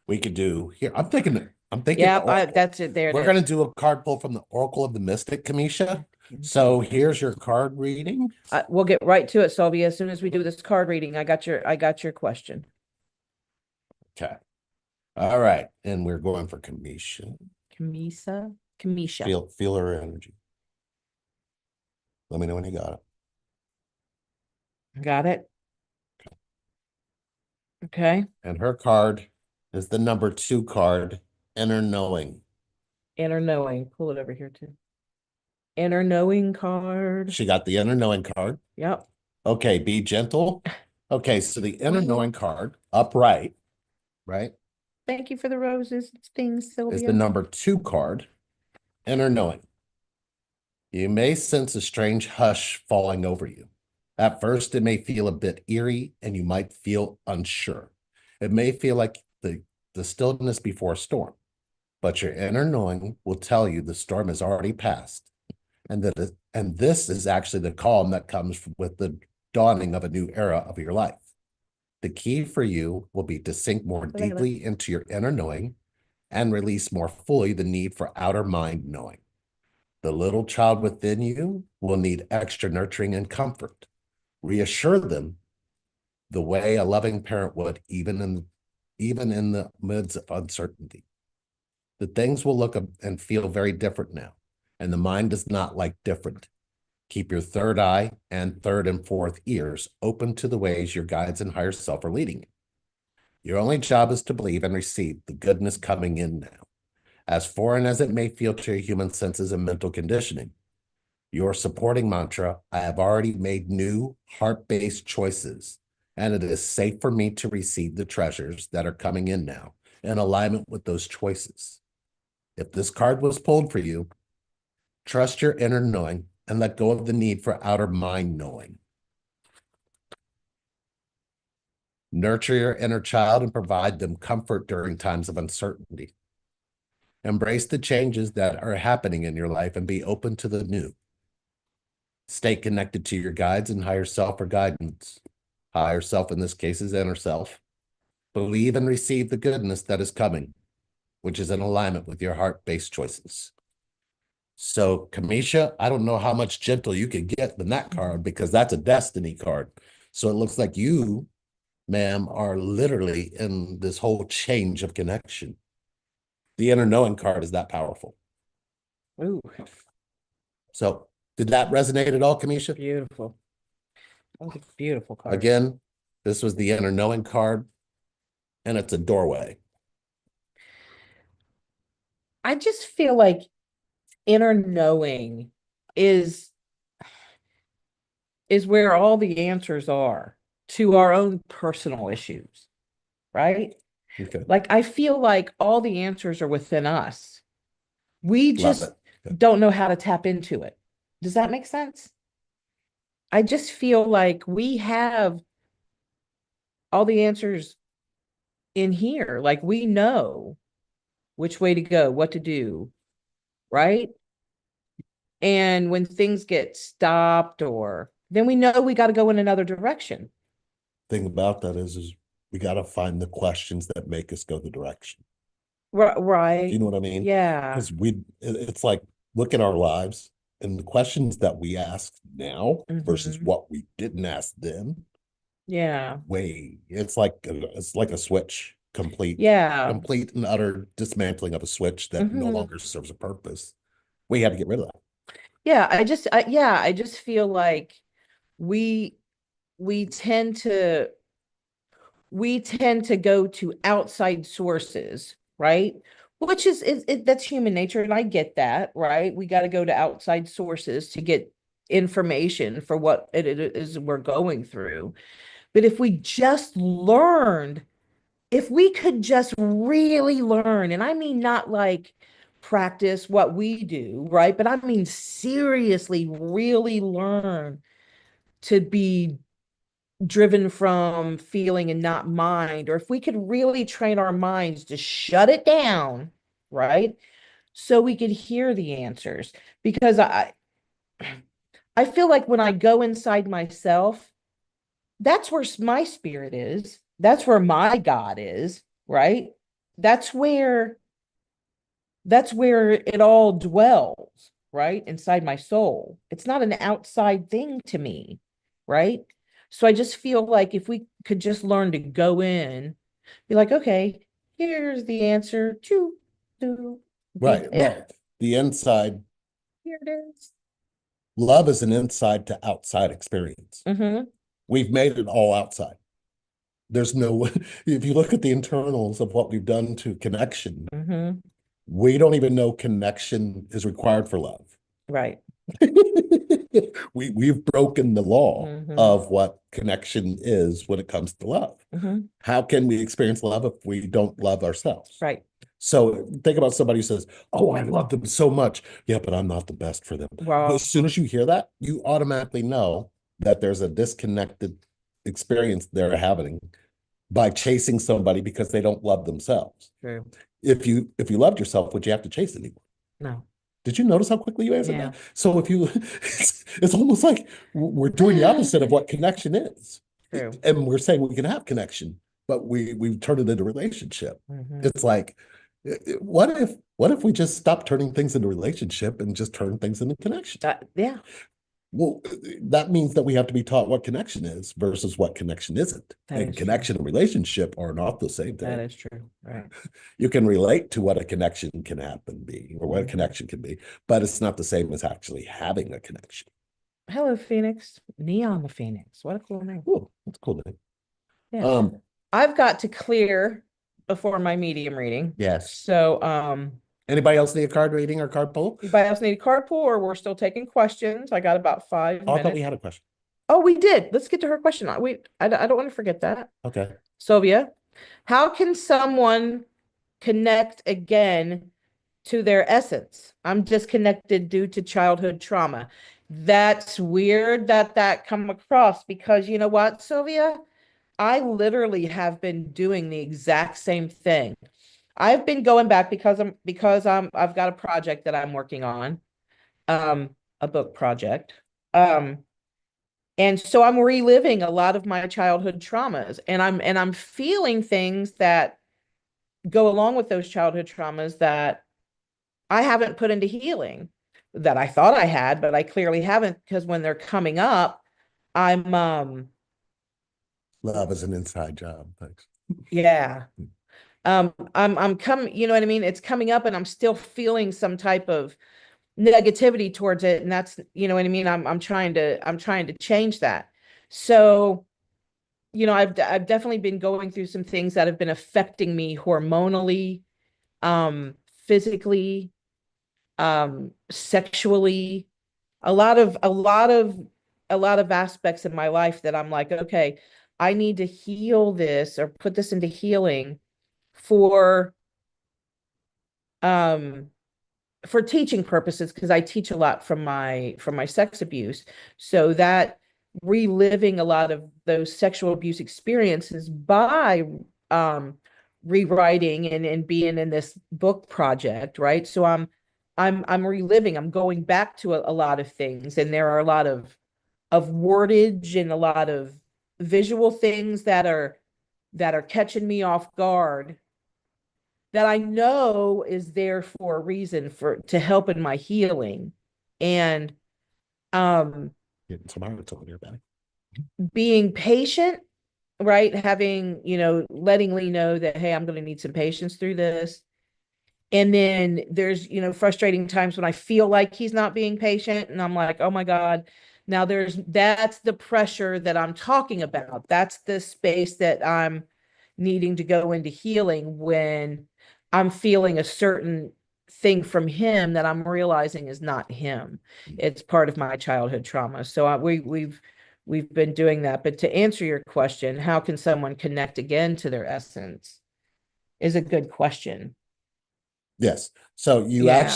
We could do here. I'm thinking. Yeah, that's it. There it We're is. going to do a card pull from the Oracle of the Mystic, Kamisha. So here's your card reading. We'll get right to it, Sylvia. As soon as we do this card reading, I got your question. Okay. All right. And we're going for Kamisha. Kamisha. Feel her energy. Let me know when you got it. Got it. Okay. And her card is the number 2 card, Inner Knowing. Inner knowing. Pull it over here too. Inner knowing card. She got the Inner Knowing card. Yep. Okay, be gentle. Okay, so the Inner Knowing card, upright, right? Thank you for the roses. Things, Sylvia. Is the number 2 card, Inner Knowing. You may sense a strange hush falling over you. At first, it may feel a bit eerie and you might feel unsure. It may feel like the stillness before a storm, but your inner knowing will tell you the storm has already passed, and this is actually the calm that comes with the dawning of a new era of your life. The key for you will be to sink more deeply into your inner knowing and release more fully the need for outer mind knowing. The little child within you will need extra nurturing and comfort. Reassure them the way a loving parent would, even in the midst of uncertainty. The things will look and feel very different now, and the mind does not like different. Keep your third eye and third and fourth ears open to the ways your guides and higher self are leading you. Your only job is to believe and receive the goodness coming in now. As foreign as it may feel to your human senses and mental conditioning, your supporting mantra, I have already made new heart-based choices, and it is safe for me to receive the treasures that are coming in now in alignment with those choices. If this card was pulled for you, trust your inner knowing and let go of the need for outer mind knowing. Nurture your inner child and provide them comfort during times of uncertainty. Embrace the changes that are happening in your life and be open to the new. Stay connected to your guides and higher self or guidance. Higher self in this case is inner self. Believe and receive the goodness that is coming, which is in alignment with your heart-based choices. So, Kamisha, I don't know how much gentle you could get than that card because that's a destiny card. So it looks like you, ma'am, are literally in this whole change of connection. The inner knowing card is that powerful. Ooh. So did that resonate at all, Kamisha? Beautiful. That was a beautiful card. Again, this was the inner knowing card, and it's a doorway. I just feel like inner knowing is where all the answers are to our own personal issues, right? Okay. Like I feel like all the answers are within us. We Love just it. don't know how to tap into it. Does that make sense? I just feel like we have all the answers in here. Like we know which way to go, what to do, right? And when things get stopped, or then we know we got to go in another direction. Thing about that is We got to find the questions that make us go the direction. Right. Do you know what I mean? Yeah. Because it's like, look at our lives and the questions that we ask now versus what we didn't ask then. Yeah. It's like a switch, Yeah. complete and utter dismantling of a switch that no longer serves a purpose. We had to get rid of that. Yeah. I just feel like we we tend to go to outside sources, right? Which is that's human nature, and I get that, right? We got to go to outside sources to get information for what it is we're going through. But if we could just really learn, and I mean not like practice what we do, right? But I mean seriously, really learn to be driven from feeling and not mind, or if we could really train our minds to shut it down, right? So we could hear the answers. Because I feel like when I go inside myself, that's where my spirit is. That's where my God is, right? That's where it all dwells, right? Inside my soul. It's not an outside thing to me, right? So I just feel like if we could just learn to go in, be like, okay, here's the answer. Choo, doo, Right. yeah, Well, the inside, here it is. love is an inside to outside experience. We've made it all outside. There's no, if you look at the internals of what we've done to connection, we don't even know connection is required for love. Right. We've broken the law of what connection is when it comes to love. How can we experience love if we don't love ourselves? Right. So think about somebody who says, oh, I love them so much. Yeah, but I'm not the best for them. Wow. As soon as you hear that, you automatically know that there's a disconnected experience they're having by chasing somebody because they don't love themselves. True. If you loved yourself, would you have to chase anyone? No. Did you notice how quickly you answered that? So if you, it's almost like we're doing the opposite of what connection is. True. And we're saying we can have connection, but we've turned it into relationship. It's like, what if we just stop turning things into relationship and just turn things into connection? Yeah. Well, that means that we have to be taught what connection is versus what connection isn't. And connection and relationship are not the same thing. That is true. Right. You can relate to what a connection can be or what a connection can be, but it's not the same as actually having a connection. Hello, Phoenix. Neon the Phoenix. What a cool name. Oh, that's a cool name. Yeah. I've got to clear before my medium reading. Yes. So, anybody else need a card reading or card pull? Anybody else need a card pull, or we're still taking questions? I got about 5 minutes. I thought we had a question. Oh, we did. Let's get to her question. I don't want to forget that. Okay. Sylvia, how can someone connect again to their essence? I'm disconnected due to childhood trauma. That's weird that come across, because you know what, Sylvia? I literally have been doing the exact same thing. I've been going back because I've got a project that I'm working on, a book project. And so I'm reliving a lot of my childhood traumas, and I'm feeling things that go along with those childhood traumas that I haven't put into healing, that I thought I had, but I clearly haven't, because when they're coming up, I'm love is an inside job. Thanks. Yeah. I'm coming, you know what I mean? It's coming up and I'm still feeling some type of negativity towards it. And that's, you know what I mean? I'm trying to change that. So, you know, I've definitely been going through some things that have been affecting me hormonally, physically, sexually, a lot of aspects of my life that I'm like, okay, I need to heal this or put this into healing for teaching purposes, because I teach a lot from my sex abuse. So that reliving a lot of those sexual abuse experiences by rewriting and being in this book project, right? So I'm reliving, I'm going back to a lot of things, and there are a lot of wordage and a lot of visual things that are that are catching me off guard that I know is there for a reason, to help in my healing. And Getting some hearts over your belly. being patient, right? Having, letting Lee know that, hey, I'm going to need some patience through this. And then there's, frustrating times when I feel like he's not being patient and I'm like, oh my God. Now that's the pressure that I'm talking about. That's the space that I'm needing to go into healing when I'm feeling a certain thing from him that I'm realizing is not him. It's part of my childhood trauma. So we've been doing that. But to answer your question, how can someone connect again to their essence is a good question. Yes. So you Yeah.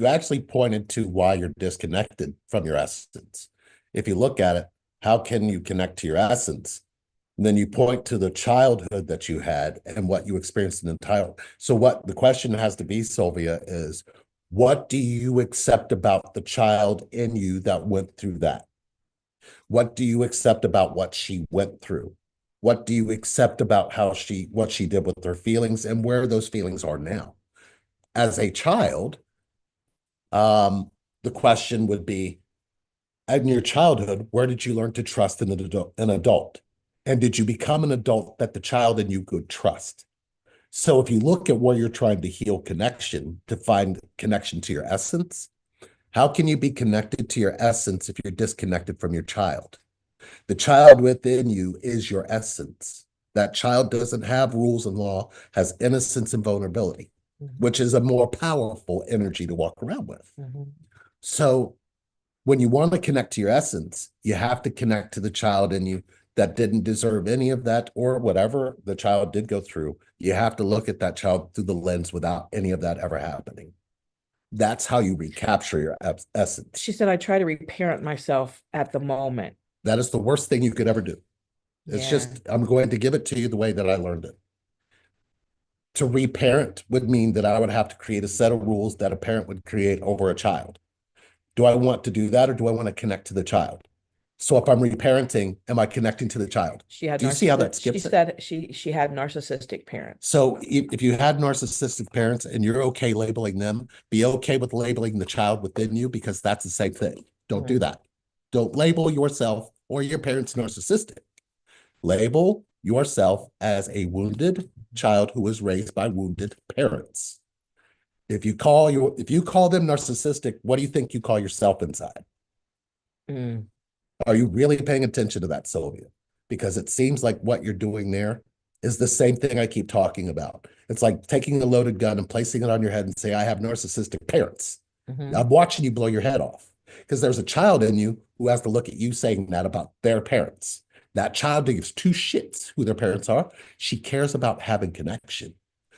actually pointed to why you're disconnected from your essence. If you look at it, how can you connect to your essence? And then you point to the childhood that you had and what you experienced in entire. So what the question has to be, Sylvia, is what do you accept about the child in you that went through that? What do you accept about what she went through? What do you accept about what she did with her feelings and where those feelings are now? As a child, the question would be, in your childhood, where did you learn to trust an adult? And did you become an adult that the child in you could trust? So if you look at where you're trying to heal connection, to find connection to your essence, how can you be connected to your essence if you're disconnected from your child? The child within you is your essence. That child doesn't have rules and law, has innocence and vulnerability, which is a more powerful energy to walk around with. So when you want to connect to your essence, you have to connect to the child in you that didn't deserve any of that or whatever the child did go through. You have to look at that child through the lens without any of that ever happening. That's how you recapture your essence. She said, I try to reparent myself at the moment. That is the worst thing you could ever do. It's just, I'm going to give it to you the way that I learned it. To reparent would mean that I would have to create a set of rules that a parent would create over a child. Do I want to do that or do I want to connect to the child? So if I'm reparenting, am I connecting to the child? Do you see how that skips it? She said she had narcissistic parents. So if you had narcissistic parents and you're okay labeling them, be okay with labeling the child within you because that's the same thing. Don't do that. Don't label yourself or your parents narcissistic. Label yourself as a wounded child who was raised by wounded parents. If you call them narcissistic, what do you think you call yourself inside? Are you really paying attention to that, Sylvia? Because it seems like what you're doing there is the same thing I keep talking about. It's like taking a loaded gun and placing it on your head and say, I have narcissistic parents. I'm watching you blow your head off because there's a child in you who has to look at you saying that about their parents. That child gives two shits who their parents are. She cares about having connection.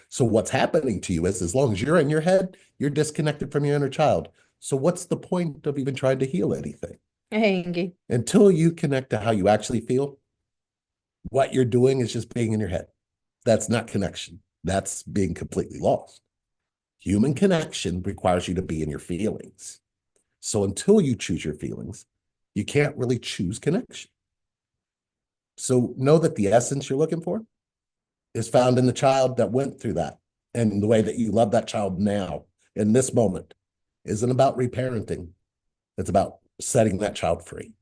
So what's happening to you is as long as you're in your head, you're disconnected from your inner child. So what's the point of even trying to heal anything? Hey, Ingy. Until you connect to how you actually feel, what you're doing is just being in your head. That's not connection. That's being completely lost. Human connection requires you to be in your feelings. So until you choose your feelings, you can't really choose connection. So know that the essence you're looking for is found in the child that went through that. And the way that you love that child now, in this moment, isn't about reparenting. It's about setting that child free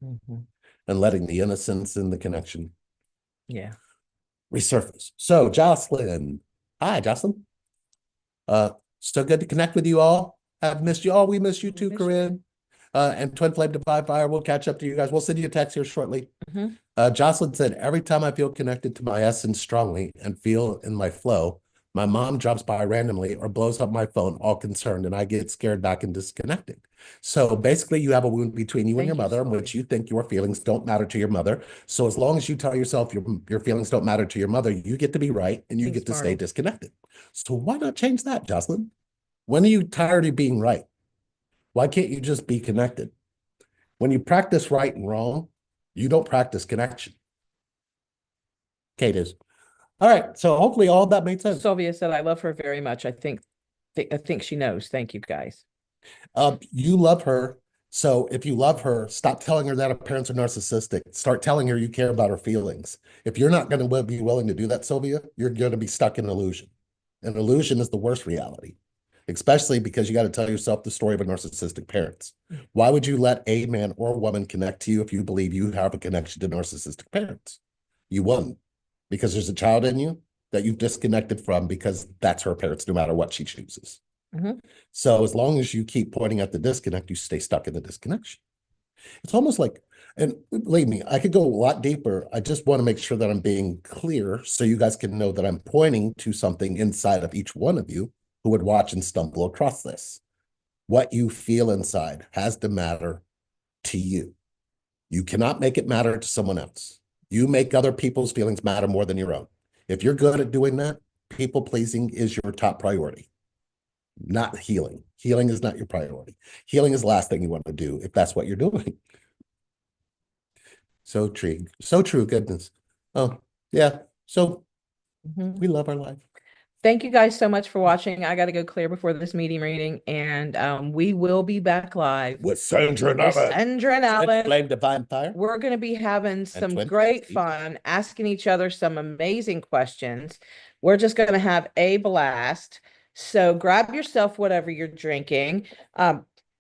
and letting the innocence and the connection resurface. So Jocelyn, hi Jocelyn. So good to connect with you all. I've missed you all. We miss you too, Corinne. And Twin Flame Divine Fire. We'll catch up to you guys. We'll send you a text here shortly. Jocelyn said, every time I feel connected to my essence strongly and feel in my flow, my mom drops by randomly or blows up my phone, all concerned, and I get scared back and disconnected. So basically, you have a wound between you and your mother, in which you think your feelings don't matter to your mother. So as long as you tell yourself your feelings don't matter to your mother, you get to be right and you get to stay disconnected. So why not change that, Jocelyn? When are you tired of being right? Why can't you just be connected? When you practice right and wrong, you don't practice connection. Kate is. All right. So hopefully all of that made sense. Sylvia said, I love her very much. I think she knows. Thank you, guys. You love her So if you love her, stop telling her that her parents are narcissistic. Start telling her you care about her feelings. If you're not going to be willing to do that, Sylvia, you're going to be stuck in an illusion. An illusion is the worst reality, especially because you got to tell yourself the story of a narcissistic parents. Why would you let a man or a woman connect to you if you believe you have a connection to narcissistic parents? You wouldn't, because there's a child in you that you've disconnected from because that's her parents, no matter what she chooses. Mhm. So as long as you keep pointing at the disconnect, you stay stuck in the disconnection. It's almost like, and believe me, I could go a lot deeper. I just want to make sure that I'm being clear so you guys can know that I'm pointing to something inside of each one of you who would watch and stumble across this. What you feel inside has to matter to you. You cannot make it matter to someone else. You make other people's feelings matter more than your own. If you're good at doing that, people pleasing is your top priority, not healing. Healing is not your priority. Healing is the last thing you want to do if that's what you're doing. So true. So true. Goodness. Oh, yeah. So Mhm. we love our life. Thank you guys so much for watching. I got to go clear before this meeting, and we will be back live With Sandra and with Ellen. Sandra and Alan. Flame Divine Fire. We're going to be having some Twin great Peaks. fun, asking each other some amazing questions. We're just going to have a blast. So grab yourself whatever you're drinking.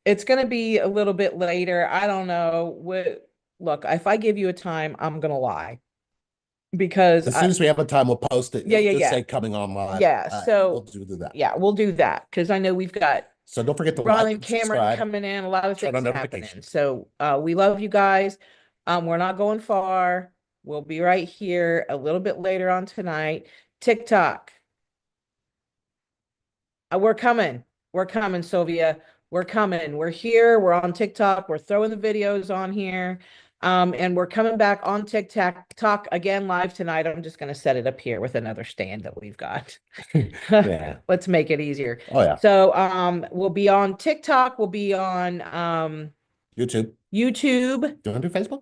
It's going to be a little bit later. I don't know. Look, if I give you a time, I'm going to lie because As soon as we have a time, we'll post it. Yeah, yeah, Just yeah. say coming on live. Yeah, so we'll do that. yeah, we'll do that because I know we've got So don't forget to Ron like and Cameron subscribe. coming in, a lot of Turn things on happening. notifications. So we love you guys. We're not going far. We'll be right here a little bit later on tonight. TikTok. We're coming. We're coming, Sylvia. We're coming. We're here. We're on TikTok. We're throwing the videos on here. And we're coming back on TikTok again live tonight. I'm just going to set it up here with another stand that we've got. Yeah. Let's make it easier. Oh, yeah. So we'll be on TikTok. We'll be on YouTube. YouTube. Do you want to do Facebook?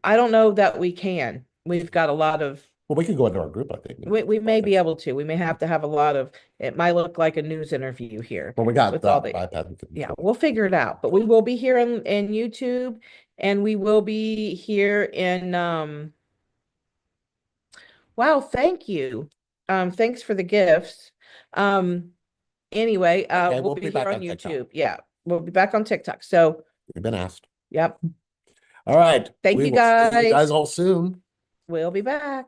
I don't know that we can. We've got a lot of Well, we can go into our group, I think. we may be able to. We may have to have a lot of, it might look like a news interview here. Well, we got with the all the iPad. Yeah, we'll figure it out. But we will be here in YouTube, and we will be here in wow, thank you. Thanks for the gifts. Anyway, Okay, we'll we'll be be here back on on TikTok. YouTube. Yeah, we'll be back on TikTok. So, You've been asked. yep. All right. Thank We you will see you guys. guys all soon. We'll be back.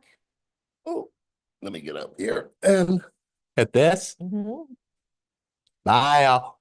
Oh, let me get up here and hit this. Mhm. Bye, y'all.